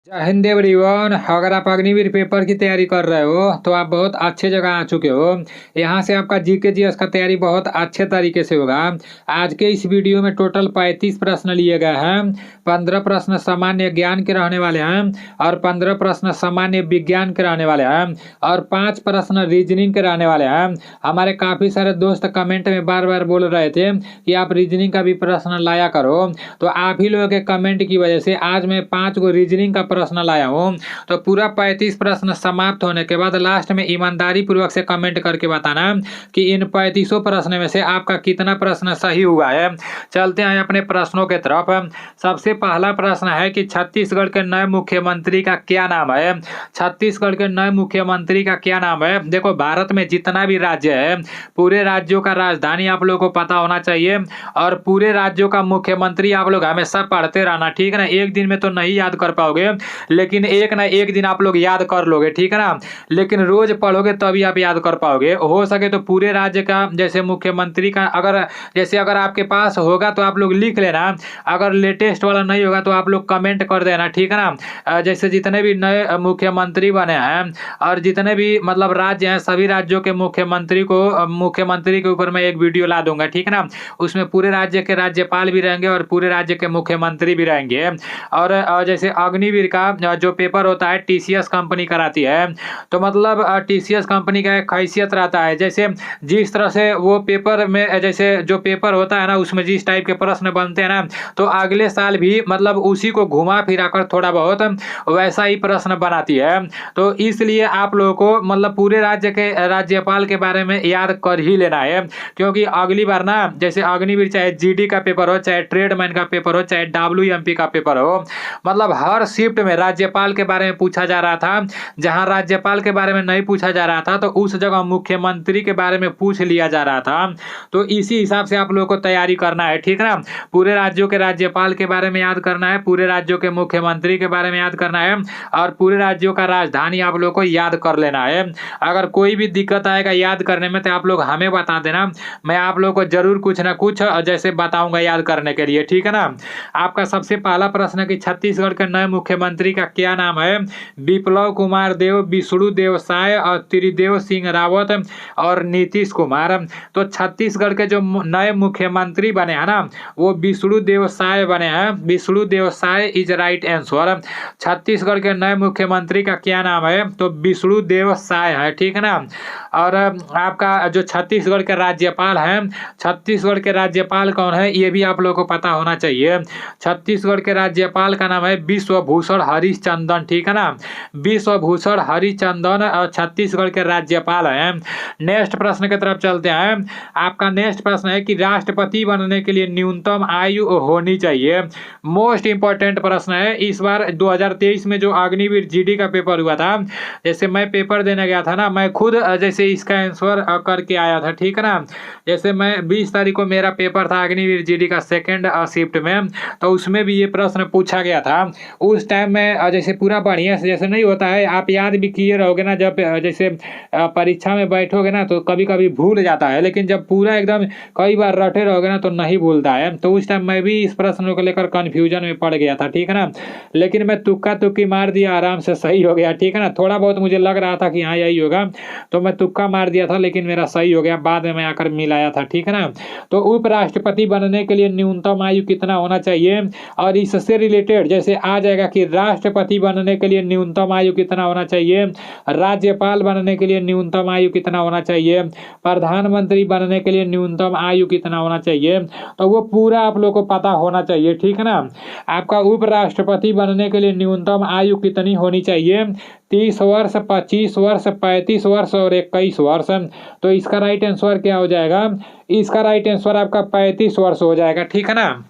जय हिंद एवरीवन। अगर आप अग्निवीर पेपर की तैयारी कर रहे हो तो आप बहुत अच्छे जगह आ चुके हो। यहाँ से आपका जीके जीएस का तैयारी बहुत अच्छे तरीके से होगा। आज के इस वीडियो में टोटल 35 प्रश्न लिए गए हैं। 15 प्रश्न सामान्य ज्ञान के रहने वाले हैं और 15 प्रश्न सामान्य विज्ञान के रहने वाले हैं और 5 प्रश्न रीजनिंग के रहने वाले हैं। हमारे काफ़ी सारे दोस्त कमेंट में बार बार बोल रहे थे कि आप रीजनिंग का भी प्रश्न लाया करो, तो आप ही लोगों के कमेंट की वजह से आज मैं 5 गो रीजनिंग का प्रश्न लाया हूँ। तो पूरा 35 प्रश्न समाप्त होने के बाद लास्ट में ईमानदारी पूर्वक से कमेंट करके बताना कि इन 35 प्रश्न में से आपका कितना प्रश्न सही हुआ है। चलते हैं अपने प्रश्नों के तरफ। सबसे पहला प्रश्न है कि छत्तीसगढ़ के नए मुख्यमंत्री का क्या नाम है। छत्तीसगढ़ के नए मुख्यमंत्री का क्या नाम है। देखो, भारत में जितना भी राज्य है पूरे राज्यों का राजधानी आप लोगों को पता होना चाहिए और पूरे राज्यों का मुख्यमंत्री आप लोग हमेशा पढ़ते रहना, ठीक है ना। एक दिन में तो नहीं याद कर पाओगे, लेकिन एक ना एक दिन आप लोग याद कर लोगे, ठीक है ना। लेकिन रोज पढ़ोगे तभी आप याद कर पाओगे। हो सके तो पूरे राज्य का जैसे मुख्यमंत्री का अगर आपके पास होगा तो आप लोग लिख लेना। अगर लेटेस्ट वाला नहीं होगा तो आप लोग कमेंट कर देना, ठीक है ना। जैसे जितने भी नए मुख्यमंत्री बने हैं और जितने भी मतलब राज्य हैं सभी राज्यों के मुख्यमंत्री के ऊपर मैं एक वीडियो ला दूंगा, ठीक है ना। उसमें पूरे राज्य के राज्यपाल भी रहेंगे और पूरे राज्य के मुख्यमंत्री भी रहेंगे। और जैसे अग्निवीर का जो पेपर होता है टीसीएस कंपनी कराती है, तो मतलब टीसीएस कंपनी का एक हैसियत रहता है। जैसे जिस तरह से वो पेपर में जैसे जो पेपर होता है ना उसमें जिस टाइप के प्रश्न बनते हैं ना, तो अगले साल भी मतलब उसी को घुमा फिरा कर थोड़ा बहुत वैसा ही प्रश्न बनाती है। तो इसलिए आप लोगों को मतलब पूरे राज्य के राज्यपाल के बारे में याद कर ही लेना है, क्योंकि अगली बार ना जैसे अग्निवीर चाहे जीडी का पेपर हो, चाहे ट्रेडमैन का पेपर हो, चाहे डब्ल्यूएमपी का पेपर हो, मतलब हर शिफ्ट में राज्यपाल के बारे में पूछा जा रहा था। जहां राज्यपाल के बारे में नहीं पूछा जा रहा था तो उस जगह मुख्यमंत्री के बारे में पूछ लिया जा रहा था। तो इसी हिसाब से आप लोगों को तैयारी करना है, ठीक है ना। पूरे राज्यों के राज्यपाल के बारे में याद करना है, पूरे राज्यों के मुख्यमंत्री के बारे में याद करना है और पूरे राज्यों का राजधानी आप लोग को याद कर लेना है। अगर कोई भी दिक्कत आएगा याद करने में तो आप लोग हमें बता देना, मैं आप लोग को जरूर कुछ ना कुछ जैसे बताऊंगा याद करने के लिए, ठीक है ना। आपका सबसे पहला प्रश्न कि छत्तीसगढ़ के नए मुख्यमंत्री का क्या नाम है। विप्लव कुमार देव, विष्णुदेव साय और त्रिदेव सिंह रावत और नीतीश कुमार। तो छत्तीसगढ़ के जो नए मुख्यमंत्री बने हैं ना वो विष्णुदेव साय बने हैं। Vishnudeo Sai is right answer. Chhattisgarh के नए मुख्यमंत्री का क्या नाम है, तो विष्णुदेव साय है, ठीक है ना। और आपका जो छत्तीसगढ़ के राज्यपाल हैं, छत्तीसगढ़ के राज्यपाल कौन है ये भी आप लोगों को पता होना चाहिए। छत्तीसगढ़ के राज्यपाल का नाम है विश्वभूषण हरिचंदन, ठीक है ना। विश्वभूषण हरिचंदन छत्तीसगढ़ के राज्यपाल हैं। नेक्स्ट प्रश्न की तरफ चलते हैं। आपका नेक्स्ट प्रश्न है कि राष्ट्रपति बनने के लिए न्यूनतम आयु होनी चाहिए। मोस्ट इंपॉर्टेंट प्रश्न है। इस बार 2023 में जो अग्निवीर जीडी का पेपर हुआ था, जैसे मैं पेपर देने गया था ना, मैं खुद जैसे इसका आंसर करके आया था, ठीक है ना। जैसे मैं 20 तारीख को मेरा पेपर था अग्निवीर जीडी का सेकेंड शिफ्ट में, तो उसमें भी ये प्रश्न पूछा गया था। उस टाइम में जैसे पूरा बढ़िया से जैसे नहीं होता है, आप याद भी किए रहोगे ना, जब जैसे परीक्षा में बैठोगे ना तो कभी कभी भूल जाता है, लेकिन जब पूरा एकदम कई बार रटे रहोगे ना तो नहीं भूलता है। तो उस टाइम मैं भी इस प्रश्न को लेकर कन्फ्यूजन में पड़ गया था, ठीक है ना। लेकिन मैं तुक्का तुक्की मार दिया, आराम से सही हो गया, ठीक है ना। थोड़ा बहुत मुझे लग रहा था कि हाँ यही होगा, तो मैं तुक्का मार दिया था लेकिन मेरा सही हो गया, बाद में मैं आकर मिलाया था, ठीक है ना। तो उपराष्ट्रपति बनने के लिए न्यूनतम आयु कितना होना चाहिए, और इससे रिलेटेड जैसे आ जाएगा कि राष्ट्रपति बनने के लिए न्यूनतम आयु कितना होना चाहिए, राज्यपाल बनने के लिए न्यूनतम आयु कितना होना चाहिए, प्रधानमंत्री बनने के लिए न्यूनतम आयु कितना होना चाहिए, तो वो पूरा आप लोग को पता होना चाहिए, ठीक है ना। आपका उपराष्ट्रपति बनने के लिए न्यूनतम आयु कितनी होनी चाहिए, 30 वर्ष, 25 वर्ष, 35 वर्ष और 21 वर्ष। तो इसका राइट आंसर क्या हो जाएगा, इसका राइट आंसर आपका 35 वर्ष हो जाएगा, ठीक है ना।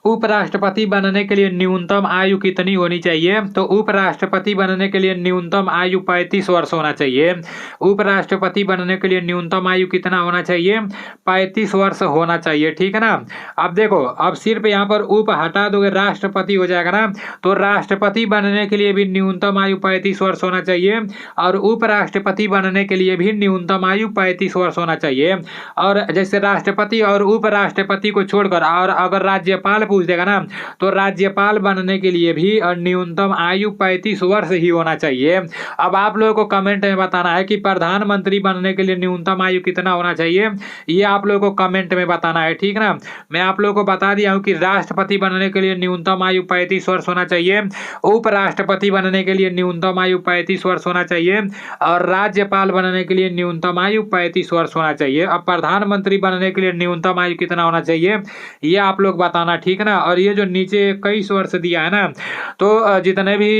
उपराष्ट्रपति बनने के लिए न्यूनतम आयु कितनी होनी चाहिए, तो उपराष्ट्रपति बनने के लिए न्यूनतम आयु 35 वर्ष होना चाहिए। उपराष्ट्रपति बनने के लिए न्यूनतम आयु कितना होना चाहिए, 35 वर्ष होना चाहिए, ठीक है ना। अब देखो, अब सिर्फ यहाँ पर उप हटा दोगे राष्ट्रपति हो जाएगा ना, तो राष्ट्रपति बनने के लिए भी न्यूनतम आयु 35 वर्ष होना चाहिए और उपराष्ट्रपति बनने के लिए भी न्यूनतम आयु 35 वर्ष होना चाहिए। और जैसे राष्ट्रपति और उपराष्ट्रपति को छोड़कर और अगर राज्यपाल पूछ देगा ना, तो राज्यपाल बनने के लिए भी न्यूनतम आयु 35 वर्ष ही होना चाहिए। अब आप लोगों को कमेंट में बताना है कि प्रधानमंत्री बनने के लिए न्यूनतम आयु कितना होना चाहिए, ये आप लोगों को कमेंट में बताना है, ठीक ना। मैं आप लोगों को बता दिया हूँ कि राष्ट्रपति बनने के लिए न्यूनतम आयु 35 वर्ष होना चाहिए, उपराष्ट्रपति बनने के लिए न्यूनतम आयु 35 वर्ष होना चाहिए, और राज्यपाल बनने के लिए न्यूनतम आयु 35 वर्ष होना चाहिए। अब प्रधानमंत्री बनने के लिए न्यूनतम आयु कितना होना चाहिए, ये आप लोग बताना, ठीक ना। और ये जो नीचे 21 वर्ष दिया है ना, तो जितने भी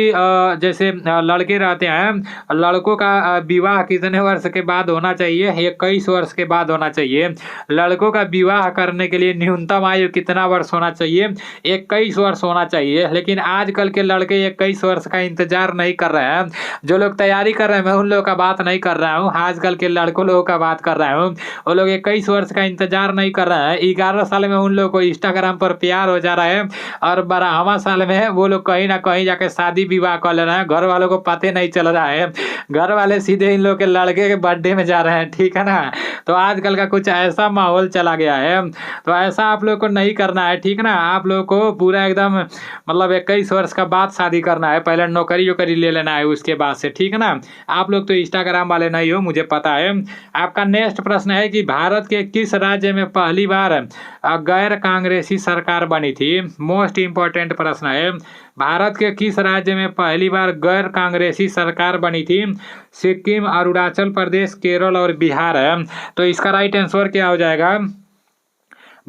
जैसे लड़के रहते हैं, लड़कों का विवाह कितने वर्ष के बाद होना चाहिए, 21 वर्ष के बाद होना चाहिए। लड़कों का विवाह करने के लिए न्यूनतम आयु कितना वर्ष होना चाहिए, 21 वर्ष होना चाहिए। लेकिन आजकल के लड़के 21 वर्ष का इंतजार नहीं कर रहे हैं। जो लोग तैयारी कर रहे हैं, मैं उन लोगों का बात नहीं कर रहा हूँ, आजकल के लड़कों लोगों का बात कर रहा हूँ। वो लोग 21 वर्ष का इंतजार नहीं कर रहे हैं। 11 साल में उन लोगों को इंस्टाग्राम पर प्यार हो जा रहा है, और 12वां साल में वो लोग कहीं ना कहीं जाके शादी विवाह कर ले रहे हैं। घर वालों को पता नहीं चल रहा है, घर वाले सीधे इन लोग के लड़के के बर्थडे में जा रहे हैं, ठीक है ना। तो आजकल का कुछ ऐसा माहौल चला गया है, तो ऐसा आप लोग को नहीं करना है, ठीक ना। आप लोग को पूरा एकदम मतलब 21 वर्ष का बाद शादी करना है, पहले नौकरी वोकरी ले लेना है उसके बाद से, ठीक है ना। आप लोग तो इंस्टाग्राम वाले नहीं हो, मुझे पता है। आपका नेक्स्ट प्रश्न है कि भारत के किस राज्य में पहली बार गैर कांग्रेसी सरकार बनी थी। मोस्ट इंपॉर्टेंट प्रश्न है, भारत के किस राज्य में पहली बार गैर कांग्रेसी सरकार बनी थी। सिक्किम, अरुणाचल प्रदेश, केरल और बिहार है। तो इसका राइट आंसर क्या हो जाएगा,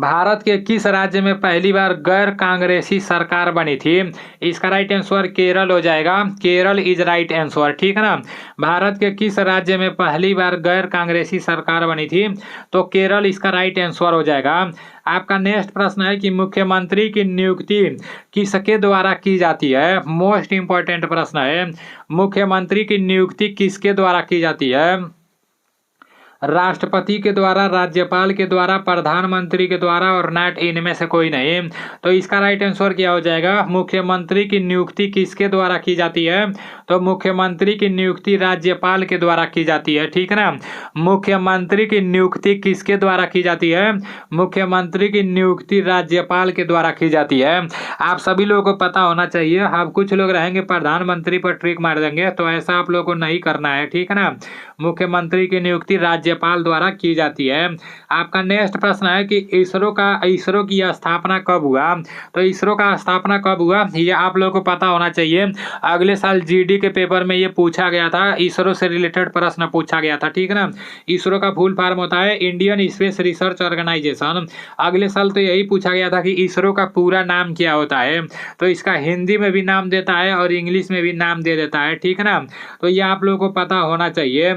भारत के किस राज्य में पहली बार गैर कांग्रेसी सरकार बनी थी। इसका राइट आंसर केरल हो जाएगा, केरल इज राइट आंसर, ठीक है ना। भारत के किस राज्य में पहली बार गैर कांग्रेसी सरकार बनी थी, तो केरल इसका राइट आंसर हो जाएगा। आपका नेक्स्ट प्रश्न है कि मुख्यमंत्री की नियुक्ति किसके द्वारा की जाती है। मोस्ट इंपॉर्टेंट प्रश्न है, मुख्यमंत्री की नियुक्ति किसके द्वारा की जाती है। राष्ट्रपति के द्वारा, राज्यपाल के द्वारा, प्रधानमंत्री के द्वारा, और नॉट इनमें से कोई नहीं। तो इसका राइट आंसर क्या हो जाएगा, मुख्यमंत्री की नियुक्ति किसके द्वारा की जाती है, तो मुख्यमंत्री की नियुक्ति राज्यपाल के द्वारा की जाती है, ठीक है ना। मुख्यमंत्री की नियुक्ति किसके द्वारा की जाती है, मुख्यमंत्री की नियुक्ति राज्यपाल के द्वारा की जाती है। आप सभी लोगों को पता होना चाहिए। अब कुछ लोग रहेंगे प्रधानमंत्री पर ट्रिक मार देंगे, तो ऐसा आप लोगों को नहीं करना है, ठीक है ना। मुख्यमंत्री की नियुक्ति राज्यपाल द्वारा की जाती है। आपका नेक्स्ट प्रश्न है कि इसरो की स्थापना कब हुआ। तो इसरो का स्थापना कब हुआ, ये आप लोगों को पता होना चाहिए। अगले साल जीडी के पेपर में ये पूछा गया था, इसरो से रिलेटेड प्रश्न पूछा गया था, ठीक है ना। इसरो का फुल फॉर्म होता है इंडियन स्पेस रिसर्च ऑर्गेनाइजेशन। अगले साल तो यही पूछा गया था कि इसरो का पूरा नाम क्या होता है, तो इसका हिंदी में भी नाम देता है और इंग्लिश में भी नाम दे देता है, ठीक है ना। तो ये आप लोगों को पता होना चाहिए।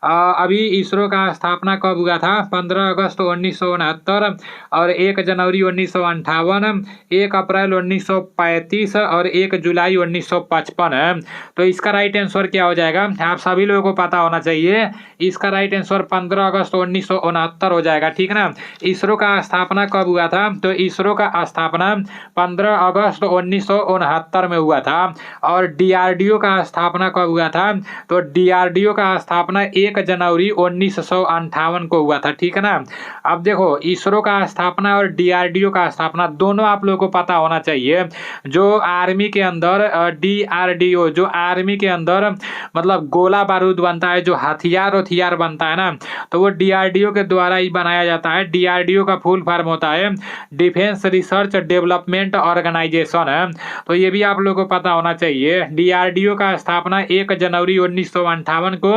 अभी इसरो का स्थापना कब हुआ था, 15 अगस्त 1969 और 1 जनवरी 1958, 1 अप्रैल 1935 और 1 जुलाई 1955 है। तो इसका राइट आंसर क्या हो जाएगा, आप सभी लोगों को पता होना चाहिए। इसका राइट आंसर 15 अगस्त 1969 हो जाएगा, ठीक है ना। इसरो का स्थापना कब हुआ था, तो इसरो का स्थापना 15 अगस्त 1969 में हुआ था। और डीआरडीओ का स्थापना कब हुआ था, तो डीआरडीओ का स्थापना 1 जनवरी 1958 को हुआ था, ठीक है ना। अब देखो, इसरो का स्थापना और डीआरडीओ का स्थापना दोनों आप लोगों को पता होना चाहिए। जो आर्मी के अंदर डीआरडीओ, जो आर्मी के अंदर मतलब गोला बारूद बनता है, जो हथियार बनता है ना, तो वो डीआरडीओ के द्वारा ही बनाया जाता है। डीआरडीओ का फुल फॉर्म होता है डिफेंस रिसर्च डेवलपमेंट ऑर्गेनाइजेशन है। तो ये भी आप लोगों को पता होना चाहिए। डीआरडीओ का स्थापना 1 जनवरी 1958 को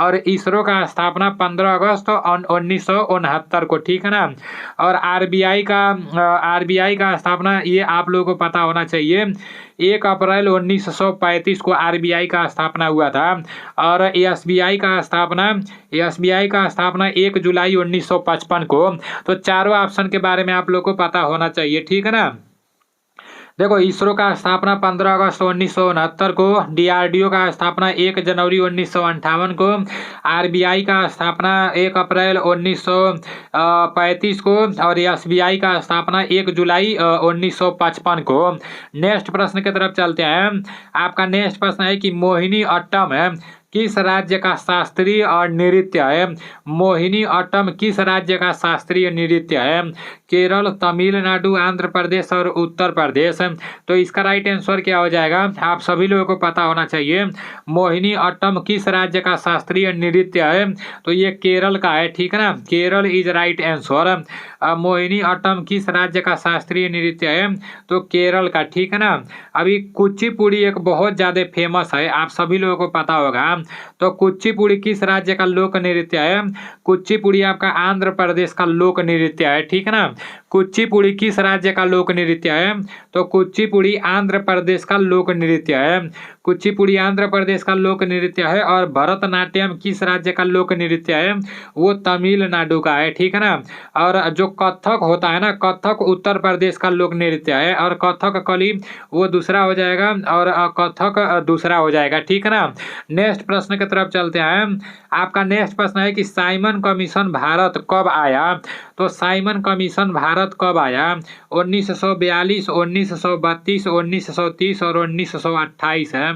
और इसरो का स्थापना 15 अगस्त 1969 को, ठीक है ना। और आरबीआई का स्थापना ये आप लोगों को पता होना चाहिए, 1 अप्रैल 1935 को आरबीआई का स्थापना हुआ था। और एसबीआई का स्थापना 1 जुलाई 1955 को। तो चारों ऑप्शन के बारे में आप लोग को पता होना चाहिए, ठीक है ना। देखो, इसरो का स्थापना 15 अगस्त 1969 को, डीआरडीओ का स्थापना 1 जनवरी 1958 को, आरबीआई का स्थापना 1 अप्रैल 1935 को और एसबीआई का स्थापना 1 जुलाई 1955 को। नेक्स्ट प्रश्न की तरफ चलते हैं। आपका नेक्स्ट प्रश्न है कि मोहिनी अट्टम किस राज्य का शास्त्रीय और नृत्य है? मोहिनीअट्टम किस राज्य का शास्त्रीय नृत्य है? केरल, तमिलनाडु, आंध्र प्रदेश और उत्तर प्रदेश। तो इसका राइट आंसर क्या हो जाएगा? आप सभी लोगों को पता होना चाहिए। मोहिनीअट्टम किस राज्य का शास्त्रीय नृत्य है? तो ये केरल का है, ठीक है ना। Kerala is right answer. Mohiniyattam किस राज्य का शास्त्रीय नृत्य है? तो केरल का, ठीक है ना। अभी कुचिपुड़ी एक बहुत ज्यादा फेमस है, आप सभी लोगों को पता होगा। तो कुचिपुड़ी किस राज्य का लोक नृत्य है? कुचिपुड़ी आपका आंध्र प्रदेश का लोक नृत्य है, ठीक है ना। कुचिपुड़ी किस राज्य का लोक नृत्य है? तो कुचिपुड़ी आंध्र प्रदेश का लोक नृत्य है। कुचिपुड़ी आंध्र प्रदेश का लोक नृत्य है। और भरतनाट्यम किस राज्य का लोक नृत्य है? वो तमिलनाडु का है, ठीक है ना। और जो कथक होता है ना, कथक उत्तर प्रदेश का लोक नृत्य है। और कथक कली वो दूसरा हो जाएगा और कथक दूसरा हो जाएगा, ठीक है ना। नेक्स्ट प्रश्न की तरफ चलते हैं। आपका नेक्स्ट प्रश्न है कि साइमन कमीशन भारत कब आया? तो साइमन कमीशन भारत कब आया? 1942, 1932, 1930 और 1928 है।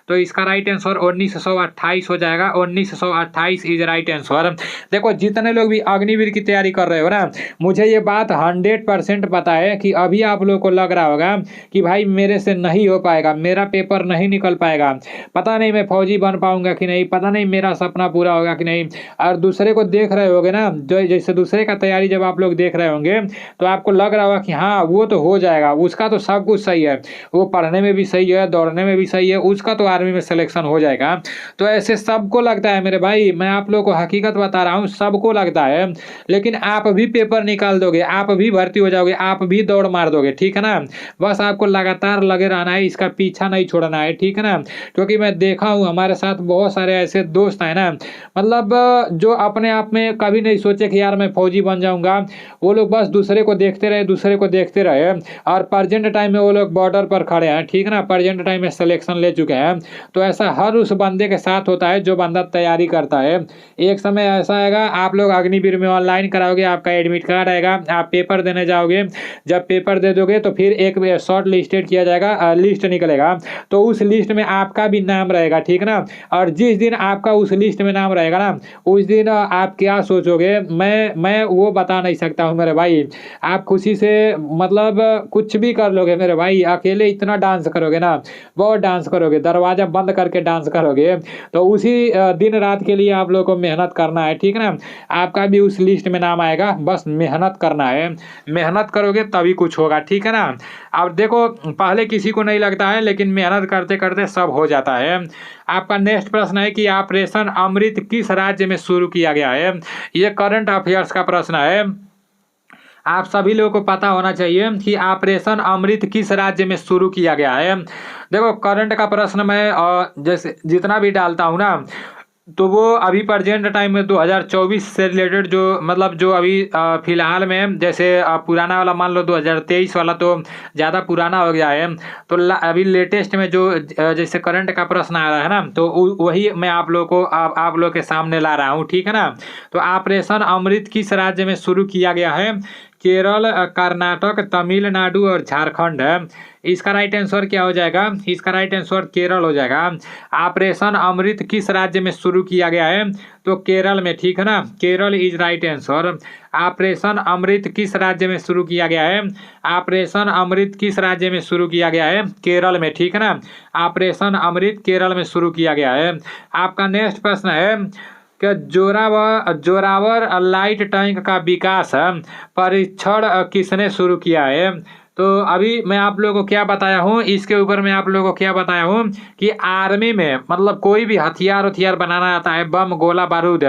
तो इसका राइट आंसर 1928 हो जाएगा। 1928 इज राइट आंसर। देखो जितने लोग भी अग्निवीर की तैयारी कर रहे हो ना, मुझे ये बात 100% पता है कि अभी आप लोगों को लग रहा होगा कि भाई मेरे से नहीं हो पाएगा, मेरा पेपर नहीं निकल पाएगा, पता नहीं मैं फौजी बन पाऊंगा कि नहीं, पता नहीं मेरा सपना पूरा होगा कि नहीं। और दूसरे को देख रहे होगे ना, जो जैसे दूसरे का तैयारी जब आप लोग देख रहे होंगे तो आपको लग रहा होगा कि हाँ वो तो हो जाएगा, उसका तो सब कुछ सही है, वो पढ़ने में भी सही है, दौड़ने में भी सही है, उसका तो आर्मी में सिलेक्शन हो जाएगा। तो ऐसे सबको लगता है मेरे भाई, मैं आप लोगों को हकीकत बता रहा हूँ, सबको लगता है। लेकिन आप भी पेपर निकाल दोगे, आप भी भर्ती हो जाओगे, आप भी दौड़ मार दोगे, ठीक है ना। बस आपको लगातार लगे रहना है, इसका पीछा नहीं छोड़ना है, ठीक है ना। क्योंकि मैं देखा हूँ हमारे साथ बहुत सारे ऐसे दोस्त हैं ना, मतलब जो अपने आप में कभी नहीं सोचे कि यार मैं फौजी बन जाऊंगा, वो लोग बस दूसरे को देखते रहे, दूसरे को देखते रहे। और प्रेजेंट टाइम में वो लोग बॉर्डर पर खड़े हैं, ठीक है ना, प्रेजेंट टाइम में सिलेक्शन ले चुके हैं। तो ऐसा हर उस बंदे के साथ होता है जो बंदा तैयारी करता है। एक समय ऐसा आएगा, आप लोग अग्निवीर में ऑनलाइन कराओगे, आपका एडमिट कार्ड आएगा, आप पेपर देने जाओगे, जब पेपर दे दोगे तो फिर एक शॉर्ट लिस्टेड किया जाएगा, लिस्ट निकलेगा, तो उस लिस्ट में आपका भी नाम रहेगा, ठीक है ना। और जिस दिन आपका उस लिस्ट में नाम रहेगा ना, उस दिन आप क्या सोचोगे मैं वो बता नहीं सकता हूँ मेरे भाई। आप खुशी से मतलब कुछ भी कर लोगे मेरे भाई, अकेले इतना डांस करोगे ना, बहुत डांस करोगे, दरवाजा बंद करके डांस करोगे। तो उसी दिन रात के लिए आप लोगों को मेहनत करना है, ठीक है ना। आपका भी उस लिस्ट में नाम आएगा, बस मेहनत करना है, मेहनत करोगे तभी कुछ होगा, ठीक है ना। अब देखो पहले किसी को नहीं लगता है, लेकिन मेहनत करते करते सब हो जाता है। आपका नेक्स्ट प्रश्न है कि ऑपरेशन अमृत किस राज्य में शुरू किया गया है? ये करंट अफेयर्स का प्रश्न है, आप सभी लोगों को पता होना चाहिए कि ऑपरेशन अमृत किस राज्य में शुरू किया गया है। देखो करंट का प्रश्न मैं जैसे जितना भी डालता हूँ ना, तो वो अभी प्रेजेंट टाइम में 2024 से रिलेटेड जो मतलब जो अभी फिलहाल में, जैसे पुराना वाला मान लो 2023 वाला तो ज़्यादा पुराना हो गया है, तो अभी लेटेस्ट में जो जैसे करंट का प्रश्न आ रहा है ना, तो वही मैं आप लोग को आप लोग के सामने ला रहा हूँ, ठीक है ना। तो ऑपरेशन अमृत किस राज्य में शुरू किया गया है? केरल, कर्नाटक, तमिलनाडु और झारखंड है। इसका राइट आंसर क्या हो जाएगा? इसका राइट आंसर केरल हो जाएगा। ऑपरेशन अमृत किस राज्य में शुरू किया गया है? तो केरल में, ठीक है ना, Kerala is right answer. Operation Amrit किस राज्य में शुरू किया गया है? ऑपरेशन अमृत किस राज्य में शुरू किया गया है? केरल में, ठीक है ना। ऑपरेशन अमृत केरल में शुरू किया गया है। आपका नेक्स्ट प्रश्न है कि जोरावर लाइट टैंक का विकास परीक्षण किसने शुरू किया है? तो अभी मैं आप लोगों को क्या बताया हूँ, इसके ऊपर मैं आप लोगों को क्या बताया हूँ कि आर्मी में मतलब कोई भी हथियार बनाना आता है, बम गोला बारूद,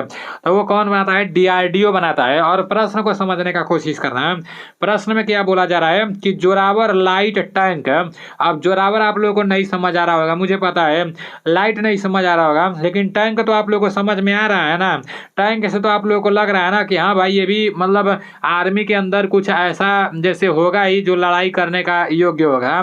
तो वो कौन बनाता है? DRDO बनाता है। और प्रश्न को समझने का कोशिश करना है। प्रश्न में क्या बोला जा रहा है कि जोरावर लाइट टैंक। अब जोरावर आप लोगों को नहीं समझ आ रहा होगा, मुझे पता है, लाइट नहीं समझ आ रहा होगा, लेकिन टैंक तो आप लोगों को समझ में आ रहा है ना। टैंक से तो आप लोगों को लग रहा है ना कि हाँ भाई ये भी मतलब आर्मी के अंदर कुछ ऐसा जैसे होगा ही जो लड़ाई अप्लाई करने का योग्य होगा।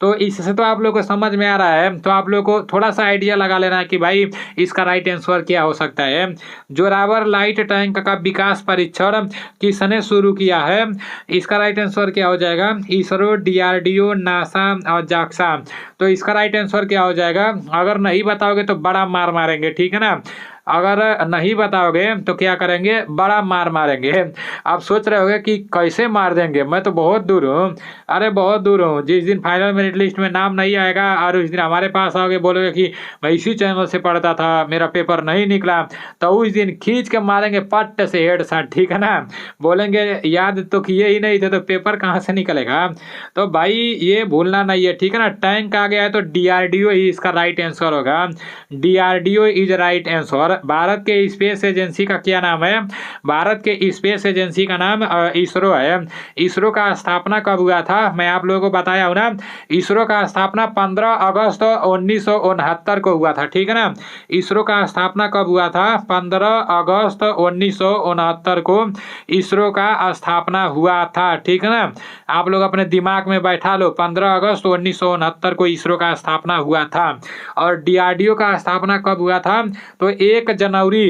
तो इससे तो आप लोग को समझ में आ रहा है, तो आप लोग को थोड़ा सा आइडिया लगा लेना है कि भाई इसका राइट आंसर क्या हो सकता है। जोरावर लाइट टैंक का विकास परीक्षण किसने शुरू किया है? इसका राइट आंसर क्या हो जाएगा? इसरो, डीआरडीओ, नासा और जाक्सा। तो इसका राइट आंसर क्या हो जाएगा? अगर नहीं बताओगे तो बड़ा मार मारेंगे, ठीक है ना। अगर नहीं बताओगे तो क्या करेंगे? बड़ा मार मारेंगे। आप सोच रहे होगे कि कैसे मार देंगे, मैं तो बहुत दूर हूँ। अरे बहुत दूर हूँ। जिस दिन फाइनल मेरिट लिस्ट में नाम नहीं आएगा और उस दिन हमारे पास आओगे, बोलोगे कि मैं इसी चैनल से पढ़ता था, मेरा पेपर नहीं निकला, तो उस दिन खींच के मारेंगे पट्ट से हेड शॉट, ठीक है ना। बोलेंगे याद तो किए ही नहीं थे, तो पेपर कहाँ से निकलेगा। तो भाई ये भूलना नहीं है, ठीक है ना। टैंक आ गया है तो डीआरडीओ ही इसका राइट आंसर होगा। DRDO is right answer. Bharat के स्पेस एजेंसी का क्या नाम है? भारत के स्पेस एजेंसी का नाम इसरो है। इसरो का स्थापना कब हुआ था? मैं आप लोगों को बताया हूँ ना, इसरो का स्थापना 15 अगस्त 1969 को हुआ था, ठीक है ना। इसरो का स्थापना कब हुआ था? 15 अगस्त 1969 को इसरो का स्थापना हुआ था, ठीक है ना। आप लोग अपने दिमाग में बैठा लो, 15 अगस्त 1969 को इसरो का स्थापना हुआ था। और डीआरडीओ का स्थापना कब हुआ था? तो 1 जनवरी।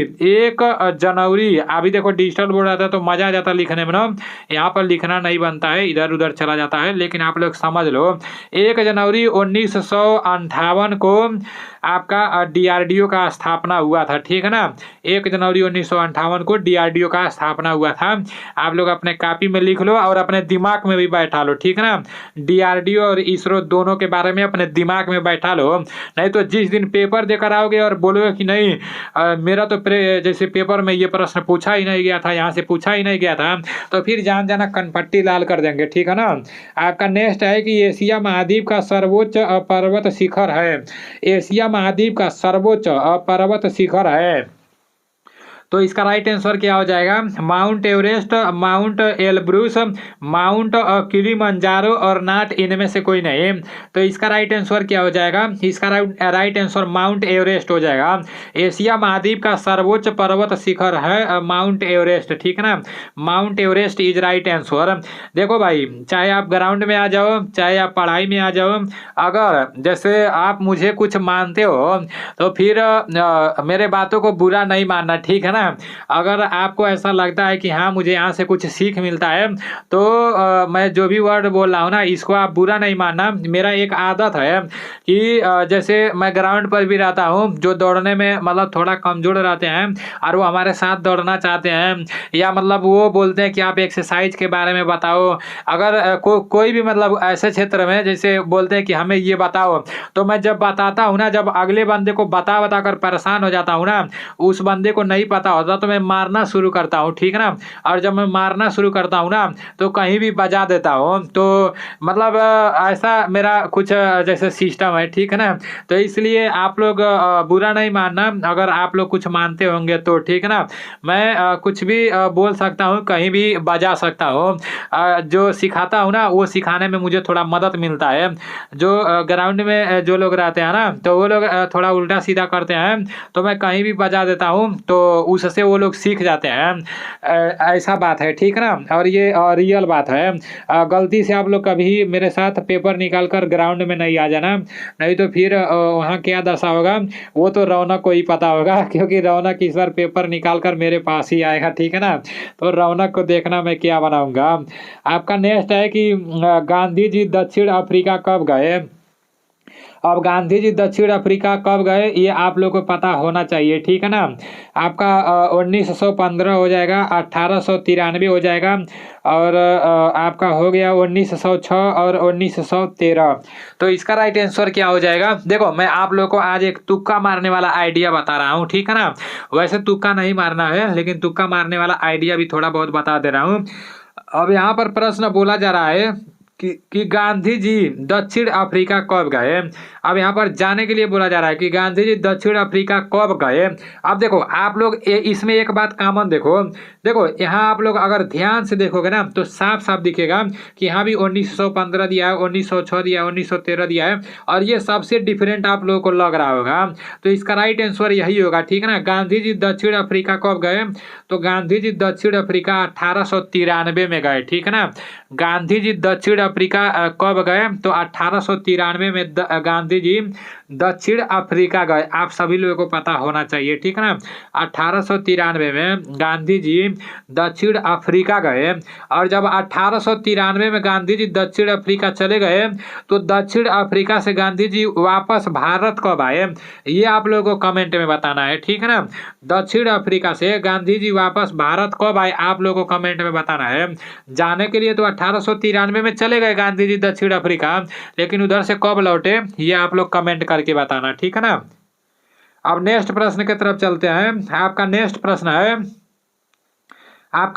अभी देखो डिजिटल बोर्ड आता है तो मजा आ जाता है लिखने में ना, यहाँ पर लिखना नहीं बनता है, इधर उधर चला जाता है, लेकिन आप लोग समझ लो 1 जनवरी 1958 को आपका डीआरडीओ का स्थापना हुआ था, ठीक है ना। 1 जनवरी 1958 को डीआरडीओ का स्थापना हुआ था। आप लोग अपने कॉपी में लिख लो और अपने दिमाग में भी बैठा लो, ठीक है ना। डीआरडीओ और इसरो दोनों के बारे में अपने दिमाग में बैठा लो, नहीं तो जिस दिन पेपर देकर आओगे और बोलोगे कि नहीं मेरा तो जैसे पेपर में ये प्रश्न पूछा ही नहीं गया था, यहाँ से पूछा ही नहीं गया था, तो फिर जान जाना कनपट्टी लाल कर देंगे, ठीक है ना। आपका नेक्स्ट है कि एशिया महाद्वीप का सर्वोच्च पर्वत शिखर है। एशिया महाद्वीप का सर्वोच्च पर्वत शिखर है, तो इसका राइट आंसर क्या हो जाएगा? Mount Everest, mount Elbrus, mount Kilimanjaro और नॉट इनमें से कोई नहीं। तो इसका राइट आंसर क्या हो जाएगा? इसका राइट आंसर माउंट एवरेस्ट हो जाएगा। एशिया महाद्वीप का सर्वोच्च पर्वत शिखर है माउंट एवरेस्ट, ठीक है ना। Mount Everest is right answer. देखो भाई, चाहे आप ग्राउंड में आ जाओ, चाहे आप पढ़ाई में आ जाओ, अगर जैसे आप मुझे कुछ मानते हो तो फिर मेरे बातों को बुरा नहीं मानना, ठीक है ना। अगर आपको ऐसा लगता है कि हाँ मुझे यहाँ से कुछ सीख मिलता है, तो मैं जो भी वर्ड बोल रहा हूँ ना, इसको आप बुरा नहीं मानना। मेरा एक आदत है कि जैसे मैं ग्राउंड पर भी रहता हूँ, जो दौड़ने में मतलब थोड़ा कमजोर रहते हैं और वो हमारे साथ दौड़ना चाहते हैं, या मतलब वो बोलते हैं कि आप एक्सरसाइज के बारे में बताओ, अगर कोई भी मतलब ऐसे क्षेत्र में जैसे बोलते हैं कि हमें ये बताओ, तो मैं जब बताता हूँ ना, जब अगले बंदे को बता कर परेशान हो जाता हूँ ना, उस बंदे को नहीं पता होता तो मैं मारना शुरू करता हूँ, ठीक है ना। और जब मैं मारना शुरू करता हूँ ना, तो कहीं भी बजा देता हूँ, तो मतलब ऐसा मेरा कुछ जैसे सिस्टम है, ठीक है ना। तो इसलिए आप लोग बुरा नहीं मानना, अगर आप लोग कुछ मानते होंगे तो, ठीक है ना। मैं कुछ भी बोल सकता हूँ, कहीं भी बजा सकता हूँ। जो सिखाता हूँ ना, वो सिखाने में मुझे थोड़ा मदद मिलता है। जो ग्राउंड में जो लोग रहते हैं ना, तो वो लोग थोड़ा उल्टा सीधा करते हैं, तो मैं कहीं भी बजा देता हूँ, तो उससे वो लोग सीख जाते हैं। ऐसा बात है, ठीक है ना। और ये रियल बात है। गलती से आप लोग कभी मेरे साथ पेपर निकाल कर ग्राउंड में नहीं आ जाना, नहीं तो फिर वहाँ क्या दशा होगा वो तो रौनक को ही पता होगा, क्योंकि रौनक इस बार पेपर निकाल कर मेरे पास ही आएगा, ठीक है ना। तो रौनक को देखना मैं क्या बनाऊंगा। आपका नेक्स्ट है कि गांधी जी दक्षिण अफ्रीका कब गए? अब गांधी जी दक्षिण अफ्रीका कब गए ये आप लोग को पता होना चाहिए, ठीक है ना। आपका 1915 हो जाएगा, 1893 हो जाएगा, और आपका हो गया 1906 और 1913। तो इसका राइट आंसर क्या हो जाएगा? देखो मैं आप लोग को आज एक तुक्का मारने वाला आइडिया बता रहा हूँ, ठीक है ना। वैसे तुक्का नहीं मारना है, लेकिन तुक्का मारने वाला आइडिया भी थोड़ा बहुत बता दे रहा हूँ। अब यहाँ पर प्रश्न बोला जा रहा है कि गांधी जी दक्षिण अफ्रीका कब गए। अब यहाँ पर जाने के लिए बोला जा रहा है कि गांधी जी दक्षिण अफ्रीका कब गए। अब देखो आप लोग इसमें एक बात कॉमन देखो यहाँ आप लोग अगर ध्यान से देखोगे ना, तो साफ साफ दिखेगा कि यहाँ भी 1915 दिया है, 1906 दिया है, 1913 दिया है, और ये सबसे डिफरेंट आप लोगों को लग रहा होगा। तो इसका राइट आंसर यही होगा, ठीक है ना। गांधी जी दक्षिण अफ्रीका कब गए? तो गांधी जी दक्षिण अफ्रीका 1893 में गए, ठीक है ना। गांधी जी दक्षिण अफ्रीका कब गए? तो 1893 में गांधी जी दक्षिण अफ्रीका गए। आप सभी लोगों को पता होना चाहिए, ठीक है ना। 1893 में गांधी जी दक्षिण अफ्रीका गए, और जब 1893 में गांधी जी दक्षिण अफ्रीका चले गए तो दक्षिण अफ्रीका से गांधी जी वापस भारत कब आए, ये आप लोगों को कमेंट में बताना है, ठीक है ना। दक्षिण अफ्रीका से गांधी जी वापस भारत कब आए, आप लोगों को कमेंट में बताना है। जाने के लिए तो 1893 में चले गए गांधी जी दक्षिण अफ्रीका, लेकिन उधर से कब लौटे ये आप लोग कमेंट करके बताना, ठीक है ना। अब नेक्स्ट प्रश्न की तरफ चलते हैं। आपका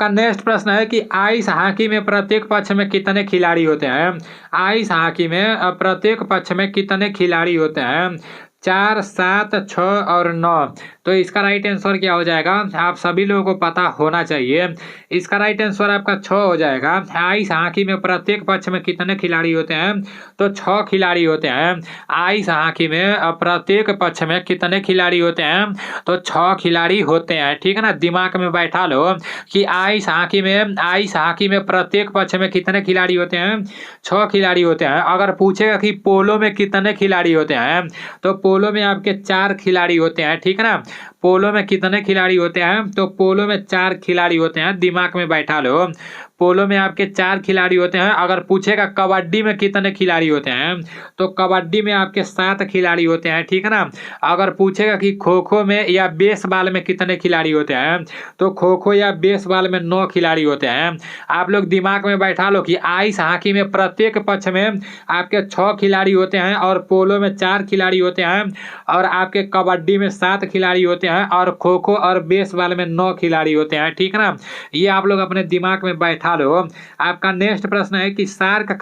नेक्स्ट प्रश्न है कि आइस हॉकी में प्रत्येक पक्ष में कितने खिलाड़ी होते हैं? आइस हॉकी में प्रत्येक पक्ष में कितने खिलाड़ी होते हैं? 4, 7, 6 और 9। तो इसका राइट आंसर क्या हो जाएगा? आप सभी लोगों को पता होना चाहिए। इसका राइट आंसर आपका 6 हो जाएगा। आइस हॉकी में प्रत्येक पक्ष में कितने खिलाड़ी होते हैं? तो 6 खिलाड़ी होते हैं। आइस हॉकी में प्रत्येक पक्ष में कितने खिलाड़ी होते हैं? तो 6 खिलाड़ी होते हैं, ठीक है ना। दिमाग में बैठा लो कि आइस हॉकी में प्रत्येक पक्ष में कितने खिलाड़ी होते हैं? 6 खिलाड़ी होते हैं। अगर पूछेगा कि पोलो में कितने खिलाड़ी होते हैं, तो पोलो में आपके 4 खिलाड़ी होते हैं, ठीक है ना। पोलो में कितने खिलाड़ी होते हैं? तो पोलो में 4 खिलाड़ी होते हैं। दिमाग में बैठा लो, पोलो में आपके 4 खिलाड़ी होते हैं। अगर पूछेगा कबड्डी में कितने खिलाड़ी होते हैं, तो कबड्डी में आपके 7 खिलाड़ी होते हैं, ठीक है ना। अगर पूछेगा कि खो खो में या बेसबॉल में कितने खिलाड़ी होते हैं, तो खो खो या बेसबॉल में 9 खिलाड़ी होते हैं। आप लोग दिमाग में बैठा लो कि आइस हॉकी में प्रत्येक पक्ष में आपके 6 खिलाड़ी होते हैं, और पोलो में 4 खिलाड़ी होते हैं, और आपके कबड्डी में 7 खिलाड़ी होते हैं, और खो खो और बेसबॉल में 9 खिलाड़ी होते हैं, ठीक है ना। ये आप लोग अपने दिमाग में बैठा लो। आपका नेक्स्ट प्रश्न है कि सार्क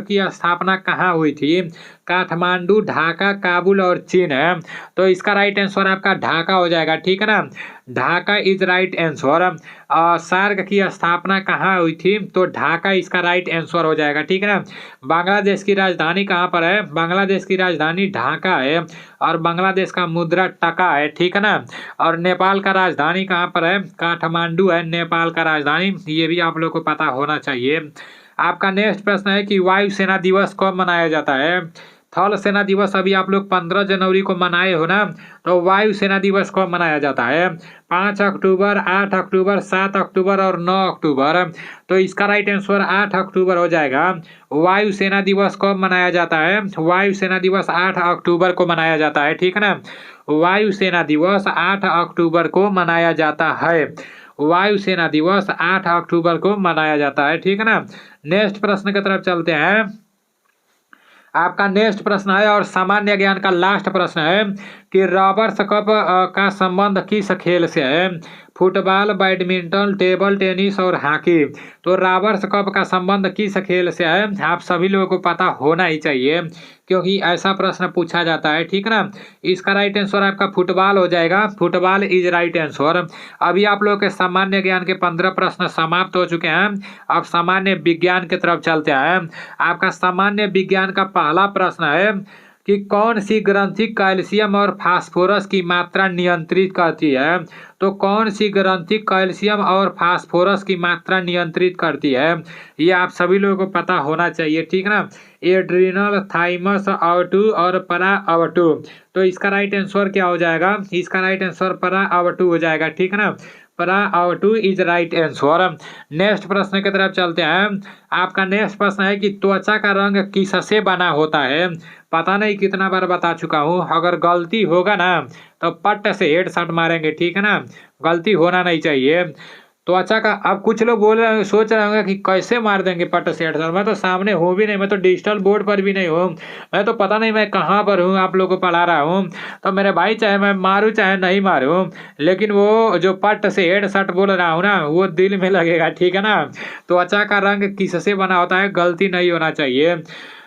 की स्थापना कहाँ हुई थी? काठमांडू, ढाका, काबुल और चीन है। तो इसका राइट आंसर आपका ढाका हो जाएगा, ठीक है ना। Dhaka is right answer. SAARC की स्थापना कहाँ हुई थी? तो ढाका इसका राइट आंसर हो जाएगा, ठीक है ना। बांग्लादेश की राजधानी कहाँ पर है? बांग्लादेश की राजधानी ढाका है, और बांग्लादेश का मुद्रा टका है, ठीक है ना। और नेपाल का राजधानी कहाँ पर है? काठमांडू है नेपाल का राजधानी। ये भी आप लोग को पता होना चाहिए। आपका नेक्स्ट प्रश्न है कि वायुसेना दिवस कब मनाया जाता है? थल सेना दिवस अभी आप लोग 15 जनवरी को मनाए हो ना, तो वायुसेना दिवस कब मनाया जाता है? 5 अक्टूबर, 8 अक्टूबर, 7 अक्टूबर और 9 अक्टूबर। तो इसका राइट आंसर 8 अक्टूबर हो जाएगा। वायुसेना दिवस कब मनाया जाता है? वायुसेना दिवस 8 अक्टूबर को मनाया जाता है, ठीक है ना। वायुसेना दिवस 8 अक्टूबर को मनाया जाता है। वायुसेना दिवस 8 अक्टूबर को मनाया जाता है, ठीक है ना। नेक्स्ट प्रश्न की तरफ चलते हैं। आपका नेक्स्ट प्रश्न है और सामान्य ज्ञान का लास्ट प्रश्न है कि रबर्स कप का संबंध किस खेल से है? फुटबॉल, बैडमिंटन, टेबल टेनिस और हॉकी। तो रबर्स कप का संबंध किस खेल से है? आप सभी लोगों को पता होना ही चाहिए, क्योंकि ऐसा प्रश्न पूछा जाता है, ठीक है ना। इसका राइट आंसर आपका फुटबॉल हो जाएगा। Football is right answer. अभी आप लोगों के सामान्य ज्ञान के 15 प्रश्न समाप्त हो चुके हैं। अब सामान्य विज्ञान की तरफ चलते हैं। आपका सामान्य विज्ञान का पहला प्रश्न है कि कौन सी ग्रंथि कैल्शियम और फास्फोरस की मात्रा नियंत्रित करती है? तो कौन सी ग्रंथि कैल्शियम और फास्फोरस की मात्रा नियंत्रित करती है? ये आप सभी लोगों को पता होना चाहिए, ठीक है ना। एड्रिनल, थाइमस, अवटू और परा अवटू। तो इसका राइट आंसर क्या हो जाएगा? इसका राइट आंसर परा अवटू हो जाएगा, ठीक है ना। परा अवटू इज राइट आंसर। नेक्स्ट प्रश्न की तरफ चलते हैं। आपका नेक्स्ट प्रश्न है कि त्वचा का रंग किससे बना होता है? पता नहीं कितना बार बता चुका हूँ। अगर गलती होगा ना तो पट से हेडशॉट मारेंगे, ठीक है ना। गलती होना नहीं चाहिए। त्वचा का, अब कुछ लोग सोच रहे होंगे कि कैसे मार देंगे पट से हेडशॉट। मैं तो सामने हूँ भी नहीं, मैं तो डिजिटल बोर्ड पर भी नहीं हूँ, मैं तो पता नहीं मैं कहाँ पर हूँ, आप लोगों को पढ़ा रहा हूँ। तो मेरे भाई चाहे मैं मारूँ चाहे नहीं मारूँ, लेकिन वो जो पट से हेडशॉट बोल रहा हूँ ना, वो दिल में लगेगा, ठीक है ना। त्वचा का रंग किससे बना होता है? गलती नहीं होना चाहिए।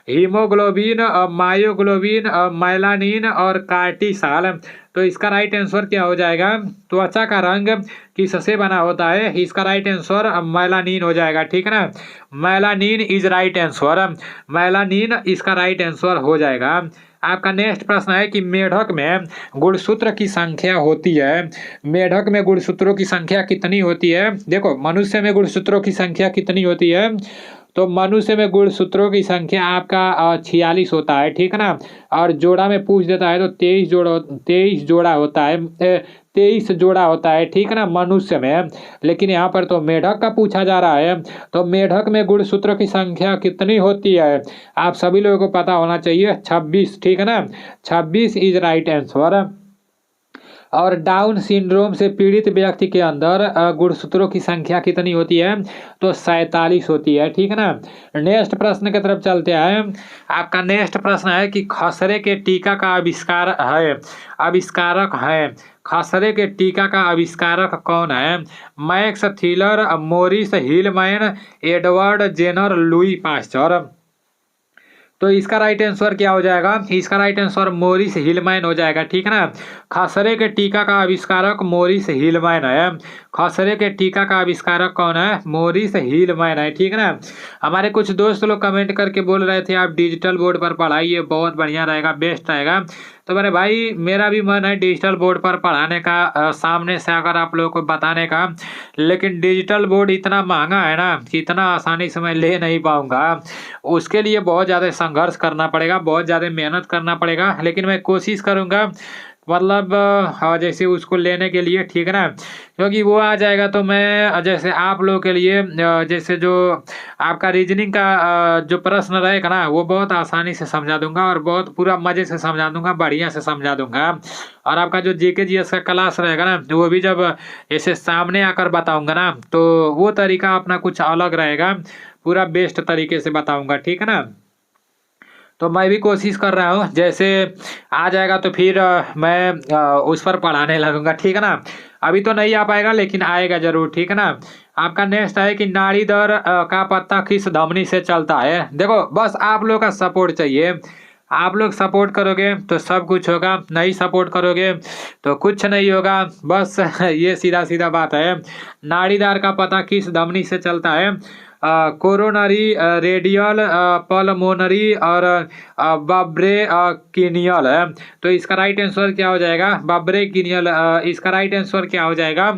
हीमोग्लोबिन, मायोग्लोबिन, मेलानिन और कार्टिसाल। तो इसका राइट आंसर क्या हो जाएगा? त्वचा का रंग किससे बना होता है? इसका राइट आंसर मेलानिन हो जाएगा, ठीक है ना। Melanin is right answer. Melanin इसका राइट आंसर हो जाएगा। आपका नेक्स्ट प्रश्न है कि मेढक में गुणसूत्र की संख्या होती है। मेढक में गुणसूत्रों की संख्या कितनी होती है? देखो, मनुष्य में गुणसूत्रों की संख्या कितनी होती है? तो मनुष्य में गुणसूत्रों की संख्या आपका 46 होता है, ठीक है ना। और जोड़ा में पूछ देता है तो 23 जोड़ा होता है, 23 जोड़ा होता है, ठीक है ना, मनुष्य में। लेकिन यहाँ पर तो मेढक का पूछा जा रहा है, तो मेढक में गुणसूत्रों की संख्या कितनी होती है? आप सभी लोगों को पता होना चाहिए, 26, ठीक है ना। 26 इज राइट आंसर। और डाउन सिंड्रोम से पीड़ित व्यक्ति के अंदर गुणसूत्रों की संख्या कितनी होती है? तो 47 होती है, ठीक है ना। नेक्स्ट प्रश्न की तरफ चलते हैं। आपका नेक्स्ट प्रश्न है कि खसरे के टीका का आविष्कारक है। खसरे के टीका का आविष्कारक कौन है? Max Theiler, Maurice Hilleman, Edward Jenner, Louis Pasteur. तो इसका राइट आंसर क्या हो जाएगा? इसका राइट आंसर मोरिस हिलमैन हो जाएगा, ठीक है ना। खसरे के टीका का आविष्कारक मोरिस हिलमैन है। खसरे के टीका का आविष्कारक कौन है? मोरिस हिलमैन है, ठीक है ना। हमारे कुछ दोस्त लोग कमेंट करके बोल रहे थे आप डिजिटल बोर्ड पर पढ़ाइए, बहुत बढ़िया रहेगा, बेस्ट रहेगा। तो मेरे भाई मेरा भी मन है डिजिटल बोर्ड पर पढ़ाने का, सामने से अगर आप लोगों को बताने का, लेकिन डिजिटल बोर्ड इतना महंगा है ना कि इतना आसानी से मैं ले नहीं पाऊंगा। उसके लिए बहुत ज़्यादा संघर्ष करना पड़ेगा, बहुत ज़्यादा मेहनत करना पड़ेगा, लेकिन मैं कोशिश करूंगा, मतलब जैसे उसको लेने के लिए, ठीक है ना। क्योंकि वो आ जाएगा तो मैं जैसे आप लोगों के लिए जैसे जो आपका रीजनिंग का जो प्रश्न रहेगा ना, वो बहुत आसानी से समझा दूंगा और बहुत पूरा मज़े से समझा दूंगा, बढ़िया से समझा दूंगा। और आपका जो जीके जीएस का क्लास रहेगा ना, वो भी जब ऐसे सामने आकर बताऊंगा ना, तो वो तरीका अपना कुछ अलग रहेगा, पूरा बेस्ट तरीके से बताऊंगा, ठीक है ना। तो मैं भी कोशिश कर रहा हूँ, जैसे आ जाएगा तो फिर मैं उस पर पढ़ाने लगूंगा, ठीक है ना। अभी तो नहीं आ पाएगा लेकिन आएगा जरूर, ठीक है ना। आपका नेक्स्ट है कि नाड़ीदर का पत्ता किस धमनी से चलता है? देखो बस आप लोग का सपोर्ट चाहिए, आप लोग सपोर्ट करोगे तो सब कुछ होगा, नहीं सपोर्ट करोगे तो कुछ नहीं होगा, बस ये सीधा सीधा बात है। नाड़ीदार का पता किस धमनी से चलता है? कोरोनरी, रेडियल, पल्मोनरी और ब्रेकिनियल है। तो इसका राइट आंसर क्या हो जाएगा? ब्रेकिनियल। इसका राइट आंसर क्या हो जाएगा?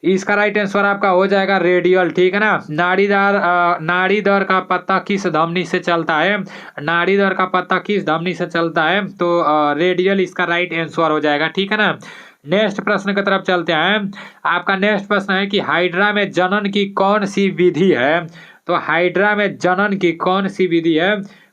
इसका राइट आंसर आपका हो जाएगा रेडियल, ठीक है ना। नाड़ीदर का पत्ता किस धमनी से चलता है? नाड़ीदर का पत्ता किस धमनी से चलता है? तो रेडियल इसका राइट आंसर हो जाएगा, ठीक है ना। नेक्स्ट प्रश्न की तरफ चलते हैं। आपका नेक्स्ट प्रश्न है कि हाइड्रा में जनन की कौन सी विधि है? तो हाइड्रा में जनन की कौन सी विधि है?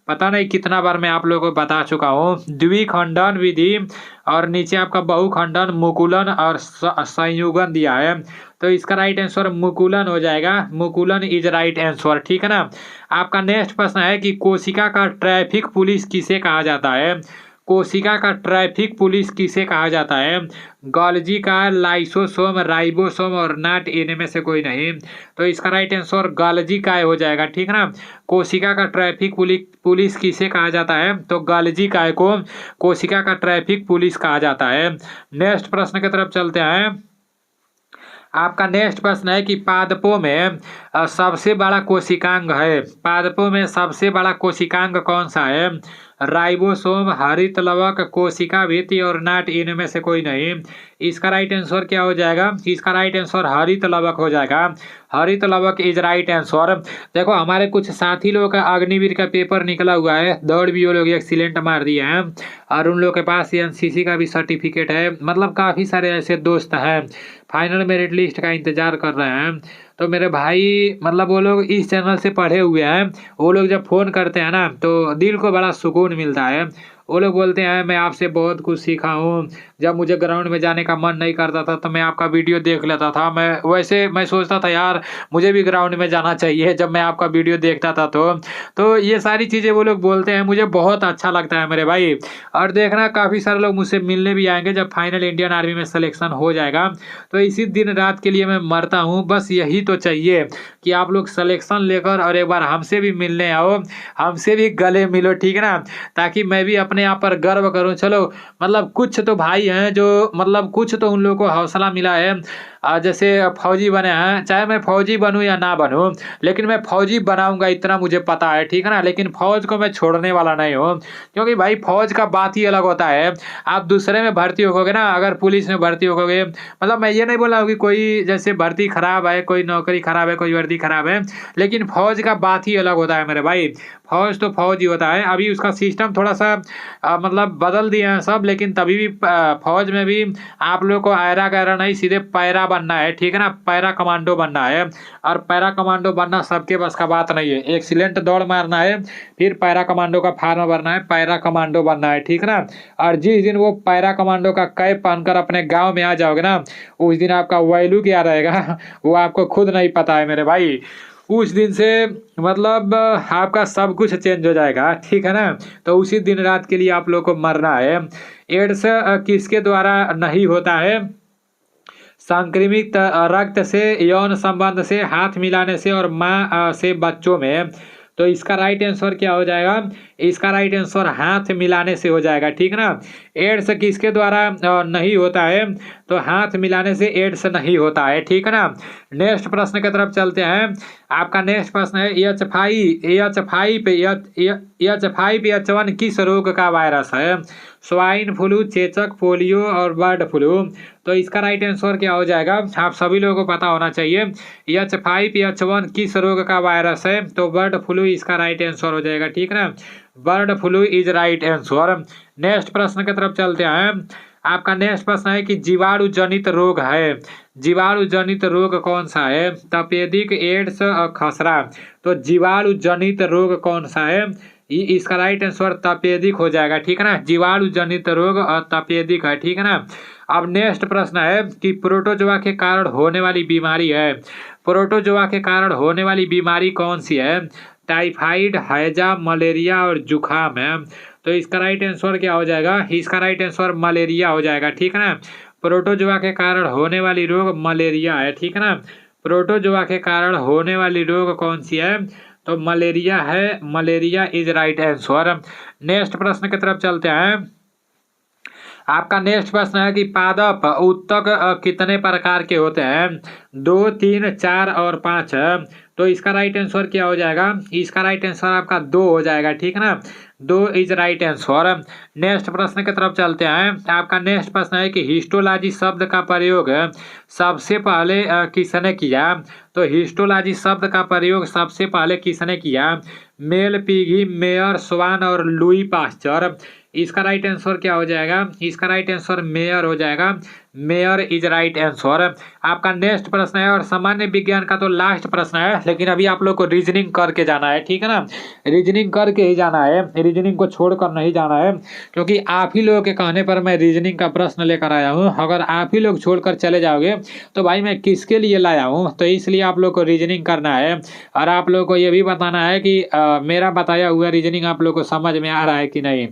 पता नहीं कितना बार मैं आप लोगों को बता चुका हूँ। द्विखंडन विधि, और नीचे आपका बहुखंडन, मुकुलन और संयुगन दिया है। तो इसका राइट आंसर मुकुलन हो जाएगा, मुकुलन इज राइट आंसर, ठीक है ना। आपका नेक्स्ट प्रश्न है कि कोशिका का ट्रैफिक पुलिस किसे कहा जाता है? कोशिका का ट्रैफिक पुलिस किसे कहा जाता है? गॉल्जी का, लाइसोसोम, राइबोसोम और नॉट इनमें से कोई नहीं। तो इसका राइट आंसर गॉल्जी का हो जाएगा, ठीक है ना। कोशिका का ट्रैफिक पुलिस किसे कहा जाता है? तो गॉल्जी काय को कोशिका का ट्रैफिक पुलिस कहा जाता है। नेक्स्ट प्रश्न की तरफ चलते हैं। आपका नेक्स्ट प्रश्न है कि पादपों में सबसे बड़ा कोशिकांग है। पादपों में सबसे बड़ा कोशिकांग कौन सा है? राइबोसोम, हरित लवक, कोशिका भित्ति और नॉट इनमें से कोई नहीं। इसका राइट आंसर क्या हो जाएगा? इसका राइट आंसर हरित लवक हो जाएगा, हरित लवक इज राइट आंसर। देखो हमारे कुछ साथी लोगों का अग्निवीर का पेपर निकला हुआ है, दौड़ भी वो लोग एक्सीलेंट मार दिए हैं, और उन लोग के पास एनसीसी का भी सर्टिफिकेट है। मतलब काफ़ी सारे ऐसे दोस्त हैं फाइनल मेरिट लिस्ट का इंतजार कर रहे हैं। तो मेरे भाई मतलब वो लोग इस चैनल से पढ़े हुए हैं, वो लोग जब फ़ोन करते हैं ना तो दिल को बड़ा सुकून मिलता है। वो लोग बोलते हैं मैं आपसे बहुत कुछ सीखा हूँ, जब मुझे ग्राउंड में जाने का मन नहीं करता था तो मैं आपका वीडियो देख लेता था। मैं सोचता था यार मुझे भी ग्राउंड में जाना चाहिए जब मैं आपका वीडियो देखता था। तो ये सारी चीज़ें वो लोग बोलते हैं, मुझे बहुत अच्छा लगता है मेरे भाई। और देखना काफ़ी सारे लोग मुझसे मिलने भी आएंगे जब फाइनल इंडियन आर्मी में सिलेक्शन हो जाएगा। तो इसी दिन रात के लिए मैं मरता हूँ, बस यही तो चाहिए कि आप लोग सिलेक्शन लेकर और एक बार हमसे भी मिलने आओ, हमसे भी गले मिलो, ठीक है ना, ताकि मैं भी अपने अपने आप पर गर्व करूं। चलो मतलब कुछ तो भाई हैं जो मतलब कुछ तो उन लोगों को हौसला मिला है। जैसे फौजी बने हैं, चाहे मैं फौजी बनूं या ना बनूं, लेकिन मैं फौजी बनाऊंगा इतना मुझे पता है, ठीक है ना। लेकिन फौज को मैं छोड़ने वाला नहीं हूँ, क्योंकि भाई फौज का बात ही अलग होता है। आप दूसरे में भर्ती होगे ना, अगर पुलिस में भर्ती होगे, मतलब मैं ये नहीं बोल रहा हूँ कि कोई जैसे भर्ती खराब है, कोई नौकरी खराब है, कोई वर्दी खराब है, लेकिन फौज का बात ही अलग होता है मेरे भाई। फौज तो फौज ही होता है। अभी उसका सिस्टम थोड़ा सा मतलब बदल दिए हैं सब, लेकिन तभी भी फौज में भी आप लोग को आयरा गैरा नहीं, सीधे पैरा बनना है, ठीक है ना। पैरा कमांडो बनना है, और पैरा कमांडो बनना सबके बस का बात नहीं है। एक्सीलेंट दौड़ मारना है, फिर पैरा कमांडो का फार्म भरना है, पैरा कमांडो बनना है, ठीक है ना। और जिस दिन वो पैरा कमांडो का कैप पहनकर अपने गाँव में आ जाओगे ना, उस दिन आपका वैल्यू क्या रहेगा वो आपको खुद नहीं पता है मेरे भाई। उस दिन से मतलब आपका सब कुछ चेंज हो जाएगा, ठीक है ना। तो उसी दिन रात के लिए आप लोग को मरना है। एड्स किसके द्वारा नहीं होता है? संक्रमित रक्त से, यौन संबंध से, हाथ मिलाने से, और माँ से बच्चों में। तो इसका राइट आंसर क्या हो जाएगा? इसका राइट आंसर हाथ मिलाने से हो जाएगा, ठीक है ना। एड्स किसके द्वारा नहीं होता है? तो हाथ मिलाने से एड्स नहीं होता है, ठीक है ना। नेक्स्ट प्रश्न की तरफ चलते हैं। आपका नेक्स्ट प्रश्न है H5N1 किस रोग का वायरस है? स्वाइन फ्लू, चेचक, पोलियो और बर्ड फ्लू। तो इसका राइट आंसर क्या हो जाएगा? आप सभी लोगों को पता होना चाहिए। H5N1 किस रोग का वायरस है? तो बर्ड फ्लू इसका राइट आंसर हो जाएगा, ठीक है ना। Bird flu is right answer. Next प्रश्न की तरफ चलते हैं। आपका नेक्स्ट प्रश्न है कि जीवाणु जनित रोग है। जीवाणु जनित रोग कौन सा है? तपेदिक, एड्स और खसरा। तो जीवाणु जनित रोग कौन सा है? इसका राइट आंसर तपेदिक हो जाएगा, ठीक है ना। जीवाणु जनित रोग और तपेदिक है, ठीक है ना। अब नेक्स्ट प्रश्न है कि प्रोटोजोआ के कारण होने वाली बीमारी है। प्रोटोजोआ के कारण होने वाली बीमारी कौन सी है? टाइफाइड, हैजा, मलेरिया और जुखाम है। तो इसका राइट आंसर क्या हो जाएगा? इसका राइट आंसर मलेरिया हो जाएगा, ठीक है ना। प्रोटोजोआ के कारण होने वाली रोग मलेरिया है, ठीक है ना। प्रोटोजोआ के कारण होने वाली रोग कौन सी है? तो मलेरिया है। Malaria is right answer. Next प्रश्न की तरफ चलते हैं। आपका नेक्स्ट प्रश्न है कि पादप उत्तक कितने प्रकार के होते हैं? 2, 3, 4 और 5 है। तो इसका राइट आंसर क्या हो जाएगा? इसका राइट आंसर आपका 2 हो जाएगा, ठीक है ना। 2 इज राइट आंसर। नेक्स्ट प्रश्न की तरफ चलते हैं। आपका नेक्स्ट प्रश्न है कि हिस्टोलॉजी शब्द का प्रयोग सबसे पहले किसने किया? तो हिस्टोलॉजी शब्द का प्रयोग सबसे पहले किसने किया? मेल, पिगी, मेयर, स्वान और लुई पास्चर। इसका राइट आंसर क्या हो जाएगा? इसका राइट आंसर मेयर हो जाएगा। Mayor is right answer. आपका नेक्स्ट प्रश्न है, और सामान्य विज्ञान का तो लास्ट प्रश्न है, लेकिन अभी आप लोग को रीजनिंग करके जाना है, ठीक है ना। रीजनिंग करके ही जाना है, रीजनिंग को छोड़कर नहीं जाना है, क्योंकि आप ही लोगों के कहने पर मैं रीजनिंग का प्रश्न लेकर आया हूँ। अगर आप ही लोग छोड़कर चले जाओगे तो भाई मैं किसके लिए लाया हूँ? तो इसलिए आप लोग को रीजनिंग करना है, और आप लोग को ये भी बताना है कि मेरा बताया हुआ रीजनिंग आप लोग को समझ में आ रहा है कि नहीं।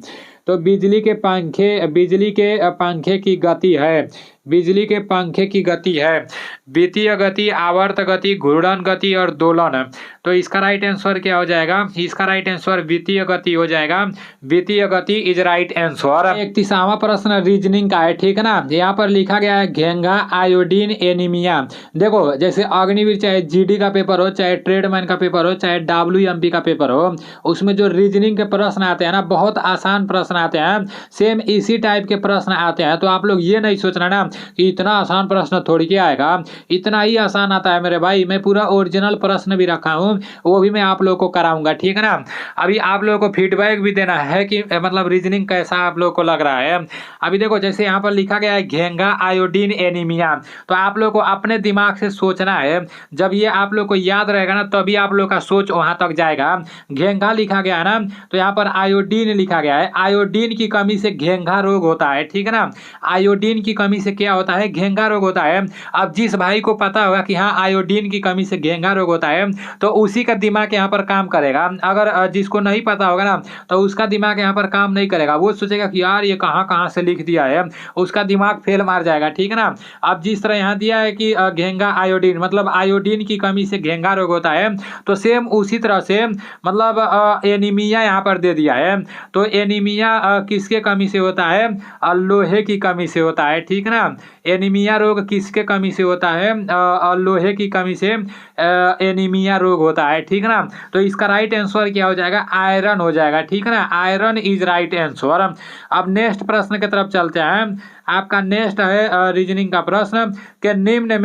तो बिजली के पंखे की गति है। बिजली के पंखे की गति है वितीय गति, आवर्त गति, घूर्णन गति और दोलन। तो इसका राइट आंसर क्या हो जाएगा? इसका राइट आंसर वितीय गति हो जाएगा। वितीय गति इज राइट आंसर। 31वां प्रश्न रीजनिंग का है, ठीक है ना। यहाँ पर लिखा गया है घेंघा आयोडीन एनीमिया। देखो जैसे अग्निवीर, चाहे जीडी का पेपर हो, चाहे ट्रेडमैन का पेपर हो, चाहे WMP का पेपर हो, उसमें जो रीजनिंग के प्रश्न आते हैं ना, बहुत आसान प्रश्न आते हैं, सेम इसी टाइप के प्रश्न आते हैं। तो आप लोग ये नहीं सोचना ना कि इतना आसान प्रश्न थोड़ी क्या आएगा, इतना ही आसान आता है मेरे भाई। मैं पूरा ओरिजिनल प्रश्न भी रखा हूँ, वो भी मैं आप लोगों को कराऊंगा, ठीक है ना। अभी आप लोगों को फीडबैक भी देना है कि मतलब रीजनिंग कैसा आप लोगों को लग रहा है। अभी देखो जैसे यहाँ पर लिखा गया है घेंघा आयोडीन एनीमिया, तो आप लोग को अपने दिमाग से सोचना है। जब ये आप लोग को याद रहेगा ना, तभी आप लोग का सोच वहां तक जाएगा। घेंघा लिखा गया है ना, तो यहाँ पर आयोडीन लिखा गया है। आयोडीन की कमी से घेंघा रोग होता है, ठीक है ना। आयोडीन की कमी से क्या होता है, घेंगा रोग होता है। अब जिस भाई को पता होगा कि हाँ आयोडीन की कमी से घेंगा रोग होता है तो उसी का दिमाग यहाँ पर काम करेगा। अगर जिसको नहीं पता होगा ना तो उसका दिमाग यहाँ पर काम नहीं करेगा, वो सोचेगा कि यार ये कहाँ कहाँ से लिख दिया है, उसका दिमाग फेल मार जाएगा, ठीक है ना। अब जिस तरह यहाँ दिया है कि घेंगा आयोडीन मतलब आयोडीन की कमी से घेंगा रोग होता है, तो सेम उसी तरह से मतलब एनीमिया यहाँ पर दे दिया है। तो एनीमिया किसके कमी से होता है, लोहे की कमी से होता है, ठीक है ना। एनीमिया रोग किसके कमी से होता है, लोहे की कमी से एनीमिया रोग होता है, ठीक है ना। तो इसका राइट आंसर क्या हो जाएगा, आयरन हो जाएगा, ठीक है ना। Iron is right answer. अब नेक्स्ट प्रश्न की तरफ चलते हैं। आपका नेक्स्ट है रीजनिंग का प्रश्न कि निम्न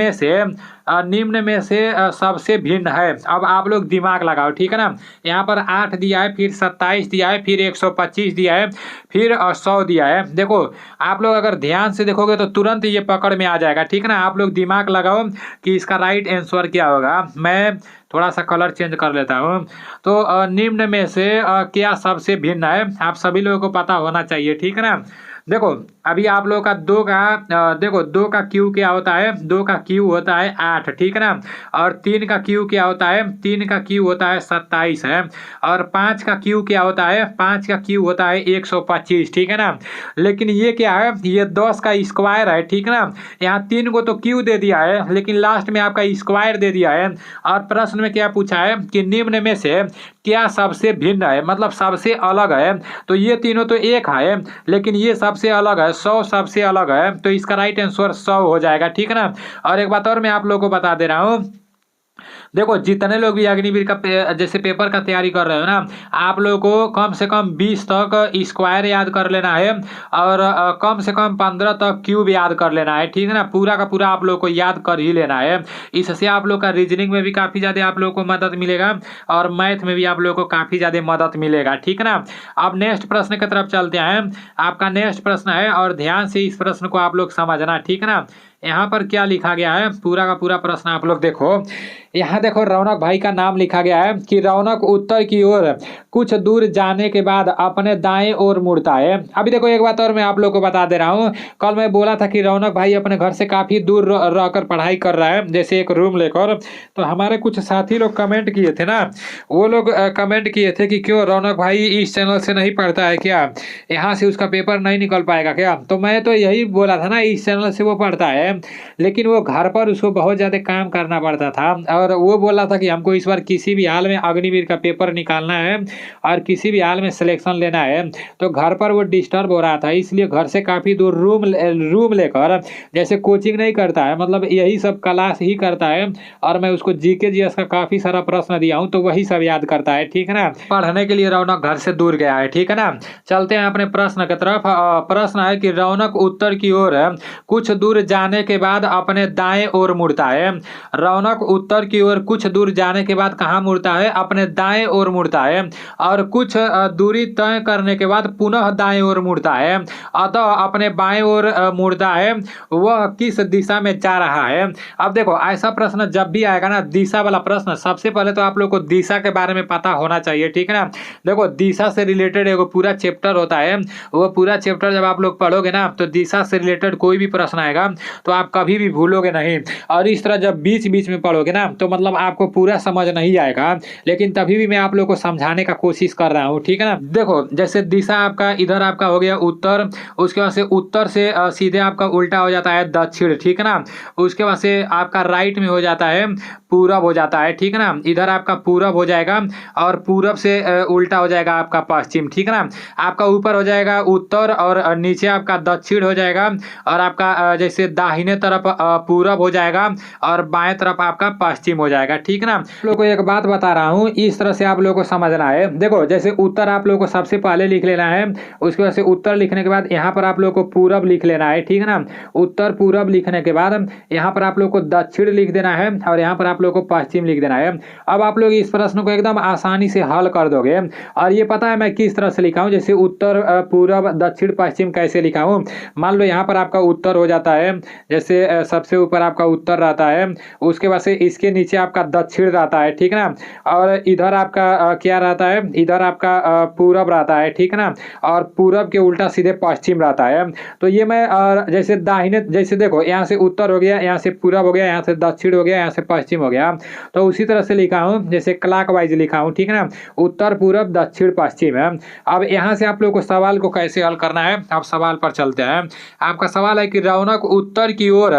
में से सबसे भिन्न है। अब आप लोग दिमाग लगाओ, ठीक है ना। यहाँ पर 8 दिया है, फिर 27 दिया है, फिर 125 दिया है, फिर 100 दिया है। देखो आप लोग अगर ध्यान से देखोगे तो तुरंत ये पकड़ में आ जाएगा, ठीक है ना। आप लोग दिमाग लगाओ कि इसका राइट आंसर क्या होगा। मैं थोड़ा सा कलर चेंज कर लेता हूँ। तो निम्न में से क्या सबसे भिन्न है, आप सभी लोगों को पता होना चाहिए, ठीक है ना। देखो अभी आप लोगों का 2 का देखो 2 का क्यू क्या होता है, 2 का क्यू होता है 8, ठीक है ना। और 3 का क्यू क्या होता है, 3 का क्यू होता है 27 है। और 5 का क्यू क्या होता है, 5 का क्यू होता है 125, ठीक है ना। लेकिन ये क्या है, ये 10 का स्क्वायर है, ठीक है ना। यहाँ 3 को तो क्यू दे दिया है लेकिन लास्ट में आपका स्क्वायर दे दिया है। और प्रश्न में क्या पूछा है कि निम्न में से क्या सबसे भिन्न है, मतलब सबसे अलग है। तो ये तीनों तो एक है लेकिन ये सबसे अलग है, 100 सबसे अलग है। तो इसका राइट आंसर 100 हो जाएगा, ठीक है ना। और एक बात और मैं आप लोगों को बता दे रहा हूँ, देखो जितने लोग भी अग्निवीर का जैसे पेपर का तैयारी कर रहे हो ना, आप लोगों को कम से कम 20 तक स्क्वायर याद कर लेना है और कम से कम 15 तक क्यूब याद कर लेना है, ठीक है ना। पूरा का पूरा आप लोगों को याद कर ही लेना है। इससे आप लोग का रीजनिंग में भी काफ़ी ज़्यादा आप लोगों को मदद मिलेगा और मैथ में भी आप लोगों को काफ़ी ज़्यादा मदद मिलेगा, ठीक है ना। अब नेक्स्ट प्रश्न की तरफ चलते हैं। आपका नेक्स्ट प्रश्न है और ध्यान से इस प्रश्न को आप लोग समझना, ठीक है ना। यहाँ पर क्या लिखा गया है, पूरा का पूरा प्रश्न आप लोग देखो। यहाँ देखो रौनक भाई का नाम लिखा गया है कि रौनक उत्तर की ओर कुछ दूर जाने के बाद अपने दाएं ओर मुड़ता है। अभी देखो एक बात और मैं आप लोग को बता दे रहा हूँ, कल मैं बोला था कि रौनक भाई अपने घर से काफ़ी दूर रहकर पढ़ाई कर रहा है, जैसे एक रूम लेकर। तो हमारे कुछ साथी लोग कमेंट किए थे ना, वो लोग कमेंट किए थे कि क्यों रौनक भाई इस चैनल से नहीं पढ़ता है क्या, यहाँ से उसका पेपर नहीं निकल पाएगा क्या। तो मैं तो यही बोला था ना, इस चैनल से वो पढ़ता है लेकिन वो घर पर उसको बहुत ज़्यादा काम करना पड़ता था और वो बोला था कि हमको इस बार किसी भी हाल में अग्निवीर का पेपर निकालना है और किसी भी हाल में सिलेक्शन लेना है। तो घर पर वो डिस्टर्ब हो रहा था, इसलिए घर से काफ़ी दूर रूम लेकर, जैसे कोचिंग नहीं करता है, मतलब यही सब क्लास ही करता है। और मैं उसको जीके जीएस का काफ़ी सारा प्रश्न दिया हूँ तो वही सब याद करता है, ठीक है ना। पढ़ने के लिए रौनक घर से दूर गया है, ठीक है ना। चलते हैं अपने प्रश्न की तरफ। प्रश्न है कि रौनक उत्तर की ओर कुछ दूर जाने के बाद अपने दाएं ओर मुड़ता है। रौनक उत्तर की ओर कुछ दूर जाने के बाद कहाँ मुड़ता है, अपने दाएं ओर मुड़ता है। और कुछ दूरी तय करने के बाद पुनः दाएं ओर मुड़ता है। अतः अपने बाएं ओर मुड़ता है, वह किस दिशा में जा रहा है। अब देखो ऐसा प्रश्न जब भी आएगा ना, दिशा वाला प्रश्न, सबसे पहले तो आप लोग को दिशा के बारे में पता होना चाहिए, ठीक है ना। देखो दिशा से रिलेटेड एक पूरा चैप्टर होता है, वो पूरा चैप्टर जब आप लोग पढ़ोगे ना तो दिशा से रिलेटेड कोई भी प्रश्न आएगा तो आप कभी भी भूलोगे नहीं। और इस तरह जब बीच बीच में पढ़ोगे ना तो मतलब आपको पूरा समझ नहीं आएगा, लेकिन तभी भी मैं आप लोगों को समझाने का कोशिश कर रहा हूँ, ठीक है ना। देखो जैसे दिशा आपका इधर आपका हो गया उत्तर, उसके बाद से उत्तर से सीधे आपका उल्टा हो जाता है दक्षिण, ठीक है ना। उसके बाद से आपका राइट में हो जाता है पूरब हो जाता है, ठीक है ना। इधर आपका पूरब हो जाएगा और पूरब से उल्टा हो जाएगा आपका पश्चिम, ठीक है ना। आपका ऊपर हो जाएगा उत्तर और नीचे आपका दक्षिण हो जाएगा और आपका जैसे दाहिने तरफ पूरब हो जाएगा और बाएं तरफ आपका पश्चिम हो जाएगा, ठीक है ना। आप लोगों को एक बात बता रहा हूँ, इस तरह से आप लोगों को समझना है। देखो जैसे उत्तर आप लोगों को सबसे पहले लिख लेना है, उसके बाद से उत्तर लिखने के बाद यहाँ पर आप लोगों को पूरब लिख लेना है, ठीक है ना। उत्तर पूरब लिखने के बाद यहाँ पर आप लोग को दक्षिण लिख देना है और यहाँ पर आप आप लोग को पश्चिम लिख देना है। अब आप लोग इस प्रश्न को एकदम आसानी से हल कर दोगे। और ये पता है मैं किस तरह से लिखा हूँ, जैसे उत्तर पूर्व दक्षिण पश्चिम कैसे लिखा हूँ। मान लो यहाँ पर आपका उत्तर हो जाता है, जैसे सबसे ऊपर आपका उत्तर रहता है, उसके बाद से इसके नीचे आपका दक्षिण रहता है, ठीक ना। और इधर आपका क्या रहता है, इधर आपका पूरब रहता है, ठीक ना। और पूरब के उल्टा सीधे पश्चिम रहता है। तो ये मैं जैसे दाहिने, जैसे देखो यहाँ से उत्तर हो गया, यहाँ से पूरब हो गया, यहाँ से दक्षिण हो गया, यहाँ से पश्चिम हो गया, तो उसी तरह से लिखा हूँ, जैसे क्लॉकवाइज लिखा हूँ, ठीक ना। उत्तर पूरब दक्षिण पश्चिम है। अब यहाँ से आप लोग को सवाल को कैसे हल करना है, अब सवाल पर चलते हैं। आपका सवाल है कि रौनक उत्तर की ओर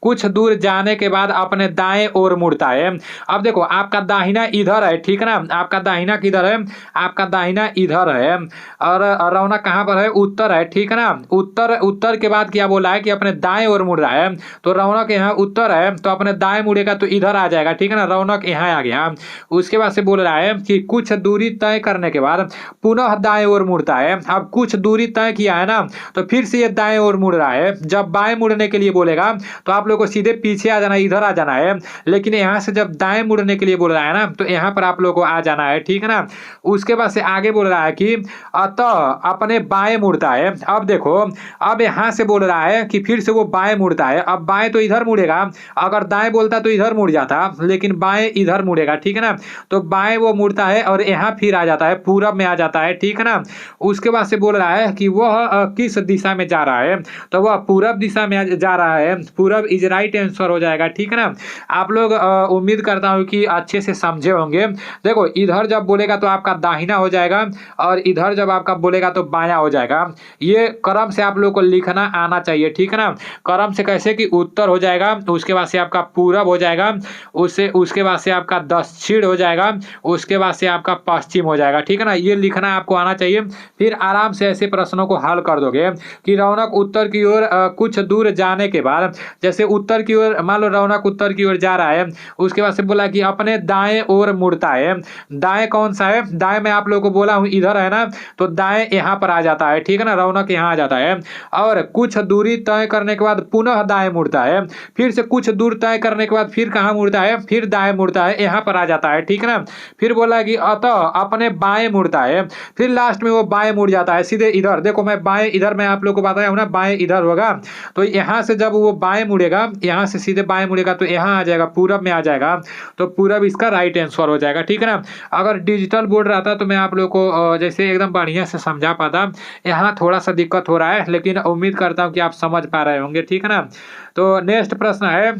कुछ दूर जाने के बाद अपने दाएं ओर मुड़ता है। अब देखो आपका दाहिना इधर है, ठीक ना। आपका दाहिना किधर है, आपका दाहिना इधर है, और रौनक कहाँ पर है, उत्तर है, ठीक है ना। उत्तर के बाद क्या बोला है कि अपने दाएं ओर मुड़ रहा है। तो रौनक यहाँ उत्तर है, तो अपने दाएं मुड़ेगा तो इधर आ जाएगा, ठीक है ना। रौनक यहाँ आ गया। उसके बाद से बोल रहा है कि कुछ दूरी तय करने के बाद पुनः दाएं ओर मुड़ता है। अब कुछ दूरी तय किया है ना, तो फिर से ये दाएं ओर मुड़ रहा है। जब बाएं मुड़ने के लिए बोलेगा तो आप लोग को सीधे पीछे आ जाना, इधर आ जाना है। लेकिन यहाँ से जब दाएं मुड़ने के लिए बोल रहा है ना, तो यहाँ पर आप लोग को आ जाना है, ठीक है ना। उसके बाद से आगे बोल रहा है कि अतः अपने बाएं मुड़ता है। अब देखो, अब यहाँ से बोल रहा है कि फिर से वो बाएं मुड़ता है। अब बाएं तो इधर मुड़ेगा, अगर दाएं बोलता तो इधर मुड़ जाता, लेकिन बाएं इधर मुड़ेगा, ठीक है ना। तो बाएं वो मुड़ता है और यहाँ फिर आ जाता है, पूरब में आ जाता है, ठीक है ना। उसके बाद से बोल रहा है कि वह किस दिशा में जा रहा है, तो वह पूरब दिशा में जा रहा है। पूरब इज राइट आंसर हो जाएगा, ठीक है ना। आप लोग उम्मीद करता हूँ कि अच्छे से समझे होंगे। देखो इधर जब बोलेगा तो आपका दाहिना हो जाएगा, और इधर जब आपका बोलेगा तो बायां हो जाएगा। ये क्रम से आप लोग को लिखना आना चाहिए, ठीक है ना। क्रम से कैसे कि उत्तर हो जाएगा, उसके बाद से आपका पूरब हो जाएगा, उसके बाद से आपका दक्षिण हो जाएगा, उसके बाद से आपका पश्चिम हो जाएगा, ठीक है ना। ये लिखना आपको आना चाहिए, फिर आराम से ऐसे प्रश्नों को हल कर दोगे। कि रौनक उत्तर की ओर कुछ दूर जाने के बाद, जैसे उत्तर की ओर, मान लो रौनक उत्तर की ओर जा रहा है, उसके बाद से बोला कि अपने दाएं ओर मुड़ता है। दाएं कौन सा है, दाएं मैं आप लोगों को बोला हूं इधर है ना, तो दाएं यहां पर आ जाता है, ठीक है ना। रौनक यहां आ जाता है, और कुछ दूरी तय करने के बाद पुनः दाएं मुड़ता है। फिर से कुछ दूर तय करने के बाद फिर कहां मुड़ता है, फिर दाएं मुड़ता है, यहां पर आ जाता है, ठीक है ना। फिर बोला कि अतः अपने बाएं मुड़ता है, फिर लास्ट में वो बाएं मुड़ जाता है सीधे इधर। देखो मैं बाएं इधर, मैं आप लोग को बताया हूं ना, बाएं इधर होगा। तो यहां से जब वो बाएं मुड़ेगा, यहां से सीधे बाएं मुड़ेगा तो यहां आ जाएगा, पूरब में आ जाएगा। तो पूरब इसका राइट आंसर हो जाएगा, ठीक है ना। अगर डिजिटल बोर्ड रहता तो मैं आप लोग को जैसे एकदम बढ़िया से समझा पाता। यहाँ थोड़ा सा दिक्कत हो रहा है, लेकिन उम्मीद करता हूँ कि आप समझ पा रहे होंगे, ठीक है ना। तो नेक्स्ट प्रश्न है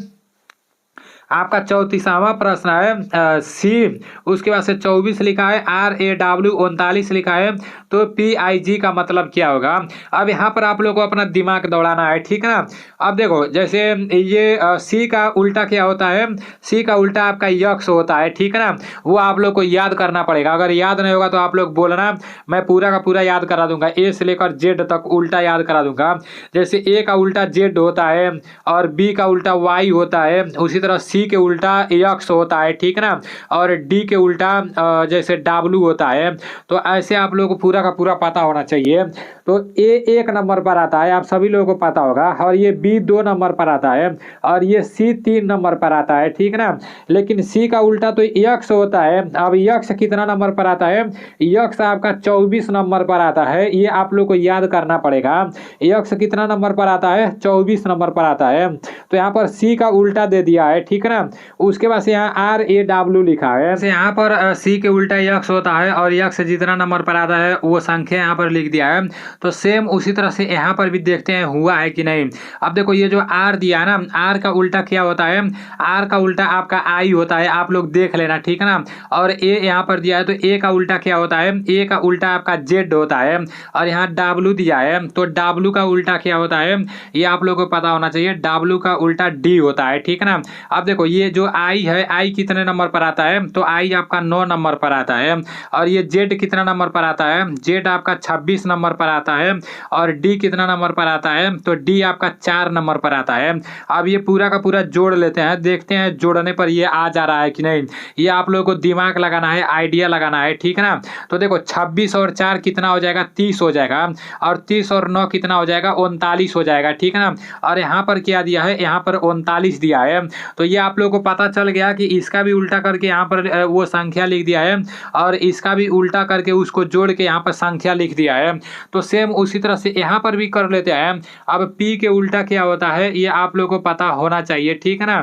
आपका 34वां प्रश्न है सी, उसके बाद से 24 लिखा है, RAW 39 लिखा है, तो PIG का मतलब क्या होगा। अब यहाँ पर आप लोग को अपना दिमाग दौड़ाना है, ठीक है ना। अब देखो जैसे ये सी का उल्टा क्या होता है, सी का उल्टा आपका यक्ष होता है, ठीक है ना। वो आप लोग को याद करना पड़ेगा, अगर याद नहीं होगा तो आप लोग बोलना, मैं पूरा का पूरा याद करा दूंगा, ए से लेकर जेड तक उल्टा याद करा दूंगा। जैसे ए का उल्टा जेड होता है, और बी का उल्टा वाई होता है, उसी तरह सी के उल्टा यक्ष होता है, ठीक है ना। और डी के उल्टा जैसे डब्ल्यू होता है। तो ऐसे आप लोगों को पूरा का पूरा पता होना चाहिए। तो ए 1 नंबर पर आता है, आप सभी लोगों को पता होगा, और ये बी 2 नंबर पर आता है, और ये सी 3 नंबर पर आता है, ठीक है ना। लेकिन सी का उल्टा तो यक्ष होता है। अब यक्ष कितना नंबर पर आता है, यक्ष आपका 24 नंबर पर आता है, ये आप लोग को याद करना पड़ेगा। यक्ष कितना नंबर पर आता है, 24 नंबर पर आता है। तो यहाँ पर सी का उल्टा दे दिया है, ठीक है ना। उसके बाद से यहाँ RAW लिखा है, यहाँ पर सी के उल्टा यक्ष होता है, और यक्ष जितना नंबर पर आता है वो संख्या यहाँ पर लिख दिया है। तो सेम उसी तरह से यहाँ पर भी देखते हैं हुआ है कि नहीं। अब देखो ये जो R दिया है ना, R का उल्टा क्या होता है, R का उल्टा आपका I होता है, आप लोग देख लेना, ठीक है ना। और A यहाँ पर दिया है, तो A का उल्टा क्या होता है, A का उल्टा आपका Z होता है, और यहाँ W दिया है, तो W का उल्टा क्या होता है, ये आप लोग को पता होना चाहिए, W का उल्टा D होता है, ठीक है ना। अब देखो ये जो I है, I कितने नंबर पर आता है, तो I आपका 9 नंबर पर आता है। और ये Z कितना नंबर पर आता है, Z आपका 26 नंबर पर आता आता है और डी कितना नंबर पर आता है, तो डी आपका 4 नंबर पर आता है। अब ये पूरा का पूरा जोड़ लेते हैं, देखते हैं जोड़ने पर ये आ जा रहा है कि नहीं। ये आप लोगों को दिमाग लगाना है, आइडिया लगाना है, ठीक है ना। तो देखो 26 और 4 कितना हो जाएगा, 30 हो जाएगा, और 30 और 9 कितना हो जाएगा, 39 हो जाएगा, ठीक है ना। और यहाँ पर क्या दिया है, यहाँ पर 39 दिया है। तो ये आप लोगों को पता चल गया कि इसका भी उल्टा करके यहाँ पर वो संख्या लिख दिया है और इसका भी उल्टा करके उसको जोड़ के यहाँ पर संख्या लिख दिया है। तो सेम उसी तरह से यहाँ पर भी कर लेते हैं। अब p के उल्टा क्या होता है ये आप लोगों को पता होना चाहिए, ठीक है ना।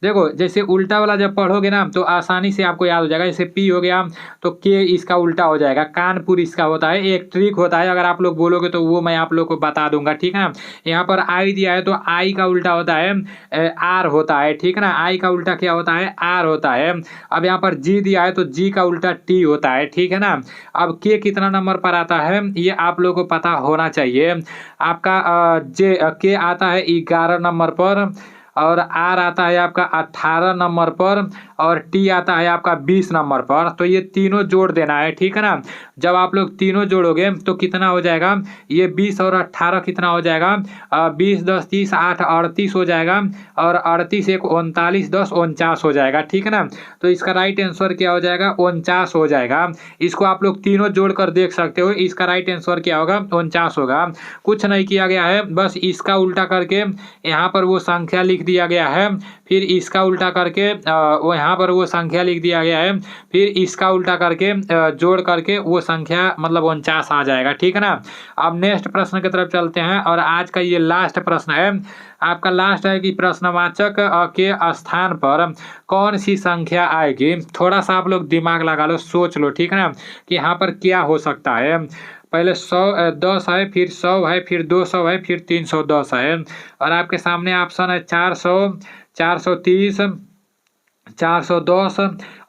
देखो जैसे उल्टा वाला जब पढ़ोगे ना तो आसानी से आपको याद हो जाएगा। जैसे p हो गया तो k इसका उल्टा हो जाएगा, कानपुर इसका होता है। एक ट्रिक होता है, अगर आप लोग बोलोगे तो वो मैं आप लोग को बता दूंगा, ठीक है ना। यहाँ पर i दिया है तो i का उल्टा होता है r होता है, ठीक है ना। i का उल्टा क्या होता है, r होता है। अब यहाँ पर g दिया है तो g का उल्टा t होता है, ठीक है ना। अब k कितना नंबर पर आता है ये आप लोगों को पता होना चाहिए। आपका k आता है 11 नंबर पर, और R आता है आपका 18 नंबर पर, और T आता है आपका 20 नंबर पर। तो ये तीनों जोड़ देना है, ठीक है ना। जब आप लोग तीनों जोड़ोगे तो कितना हो जाएगा, ये 20 और 18 कितना हो जाएगा, 20 10 30 8 38 हो जाएगा, और 38 1 39 10 49 हो जाएगा, ठीक है ना। तो इसका राइट आंसर क्या हो जाएगा, 49 हो जाएगा। इसको आप लोग तीनों जोड़ कर देख सकते हो, इसका राइट आंसर क्या होगा, 49 होगा। कुछ नहीं किया गया है, बस इसका उल्टा करके यहाँ पर वो संख्या लिख दिया गया है, फिर इसका उल्टा करके वो यहाँ पर वो संख्या लिख दिया गया है, फिर इसका उल्टा करके जोड़ करके वो संख्या मतलब 49 आ जाएगा, ठीक है ना। अब नेक्स्ट प्रश्न की तरफ चलते हैं, और आज का ये लास्ट प्रश्न है आपका। लास्ट है कि प्रश्नवाचक के स्थान पर कौन सी संख्या आएगी। थोड़ा सा आप लोग दिमाग लगा लो, सोच लो, ठीक है ना, कि यहाँ पर क्या हो सकता है। पहले 10 है, फिर 100 है, फिर 200 है, फिर 310 है, और आपके सामने ऑप्शन है 400 430 410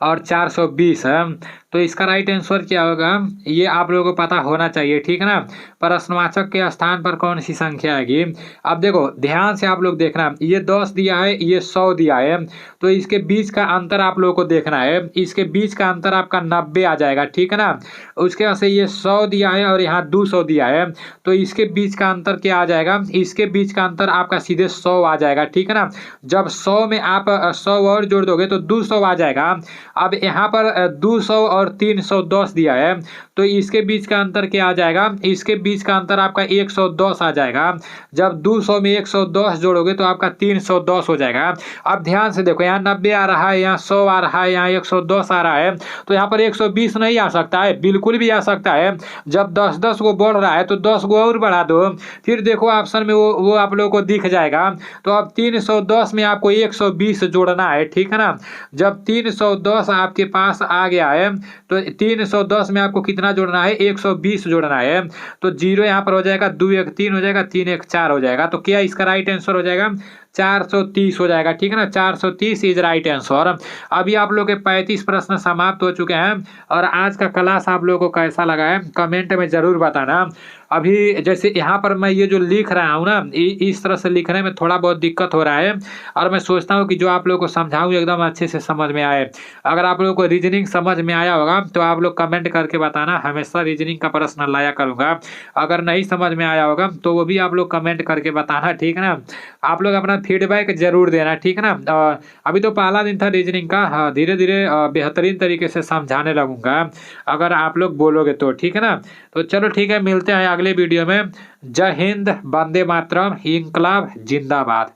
और 420 है। तो इसका राइट आंसर क्या होगा ये आप लोगों को पता होना चाहिए, ठीक है ना। प्रश्नवाचक के स्थान पर कौन सी संख्या आएगी। अब देखो ध्यान से आप लोग देखना, ये 10 दिया है, ये 100 दिया है, तो इसके बीच का अंतर आप लोगों को देखना है। इसके बीच का अंतर आपका 90 आ जाएगा, ठीक है ना। उसके बाद से ये 100 दिया है और यहाँ 200 दिया है, तो इसके बीच का अंतर क्या आ जाएगा, इसके बीच का अंतर आपका सीधे 100 आ जाएगा, ठीक है ना। जब 100 में आप 100 और जोड़ दोगे तो 200 आ जाएगा। अब यहाँ पर 200 और 310 दिया है, तो इसके बीच का अंतर क्या आ जाएगा, इसके बीच का अंतर आपका 110 आ जाएगा। जब 200 में 110 जोड़ोगे तो आपका 310 हो जाएगा। अब ध्यान से देखो, यहाँ 90 आ रहा है, यहाँ 100 आ रहा है, यहाँ 110 आ रहा है, तो यहाँ पर 120 नहीं आ सकता है, बिल्कुल भी आ सकता है। जब 10-10 को बढ़ रहा है तो 10 को और बढ़ा दो, फिर देखो ऑप्शन में वो आप लोगों को दिख जाएगा। तो अब 310 में आपको 120 जोड़ना है, ठीक है ना। जब 310 आपके पास आ गया है तो 310 में आपको कितना जोड़ना है, 120 जोड़ना है। तो 0 यहाँ पर हो जाएगा, 2 1 3 हो जाएगा, 3 1 4 हो जाएगा। तो क्या इसका राइट आंसर हो जाएगा, 430 हो जाएगा, ठीक है ना। 430 इज राइट आंसर। अभी आप लोग के 35 प्रश्न समाप्त हो चुके हैं, और आज का क्लास आप लोगों को कैसा लगा है कमेंट में जरूर बताना। अभी जैसे यहाँ पर मैं ये जो लिख रहा हूँ ना, इस तरह से लिखने में थोड़ा बहुत दिक्कत हो रहा है, और मैं सोचता हूँ कि जो आप लोगों को समझाऊँ एकदम अच्छे से समझ में आए। अगर आप लोगों को रीजनिंग समझ में आया होगा तो आप लोग कमेंट करके बताना, हमेशा रीजनिंग का प्रश्न लाया करूँगा। अगर नहीं समझ में आया होगा तो वो भी आप लोग कमेंट करके बताना, ठीक है ना। आप लोग अपना फीडबैक जरूर देना, ठीक है ना। अभी तो पहला दिन था रीजनिंग का, धीरे धीरे बेहतरीन तरीके से समझाने लगूंगा अगर आप लोग बोलोगे तो, ठीक है ना। तो चलो ठीक है, मिलते हैं अगले वीडियो में। जय हिंद, वंदे मातरम, इंकलाब जिंदाबाद।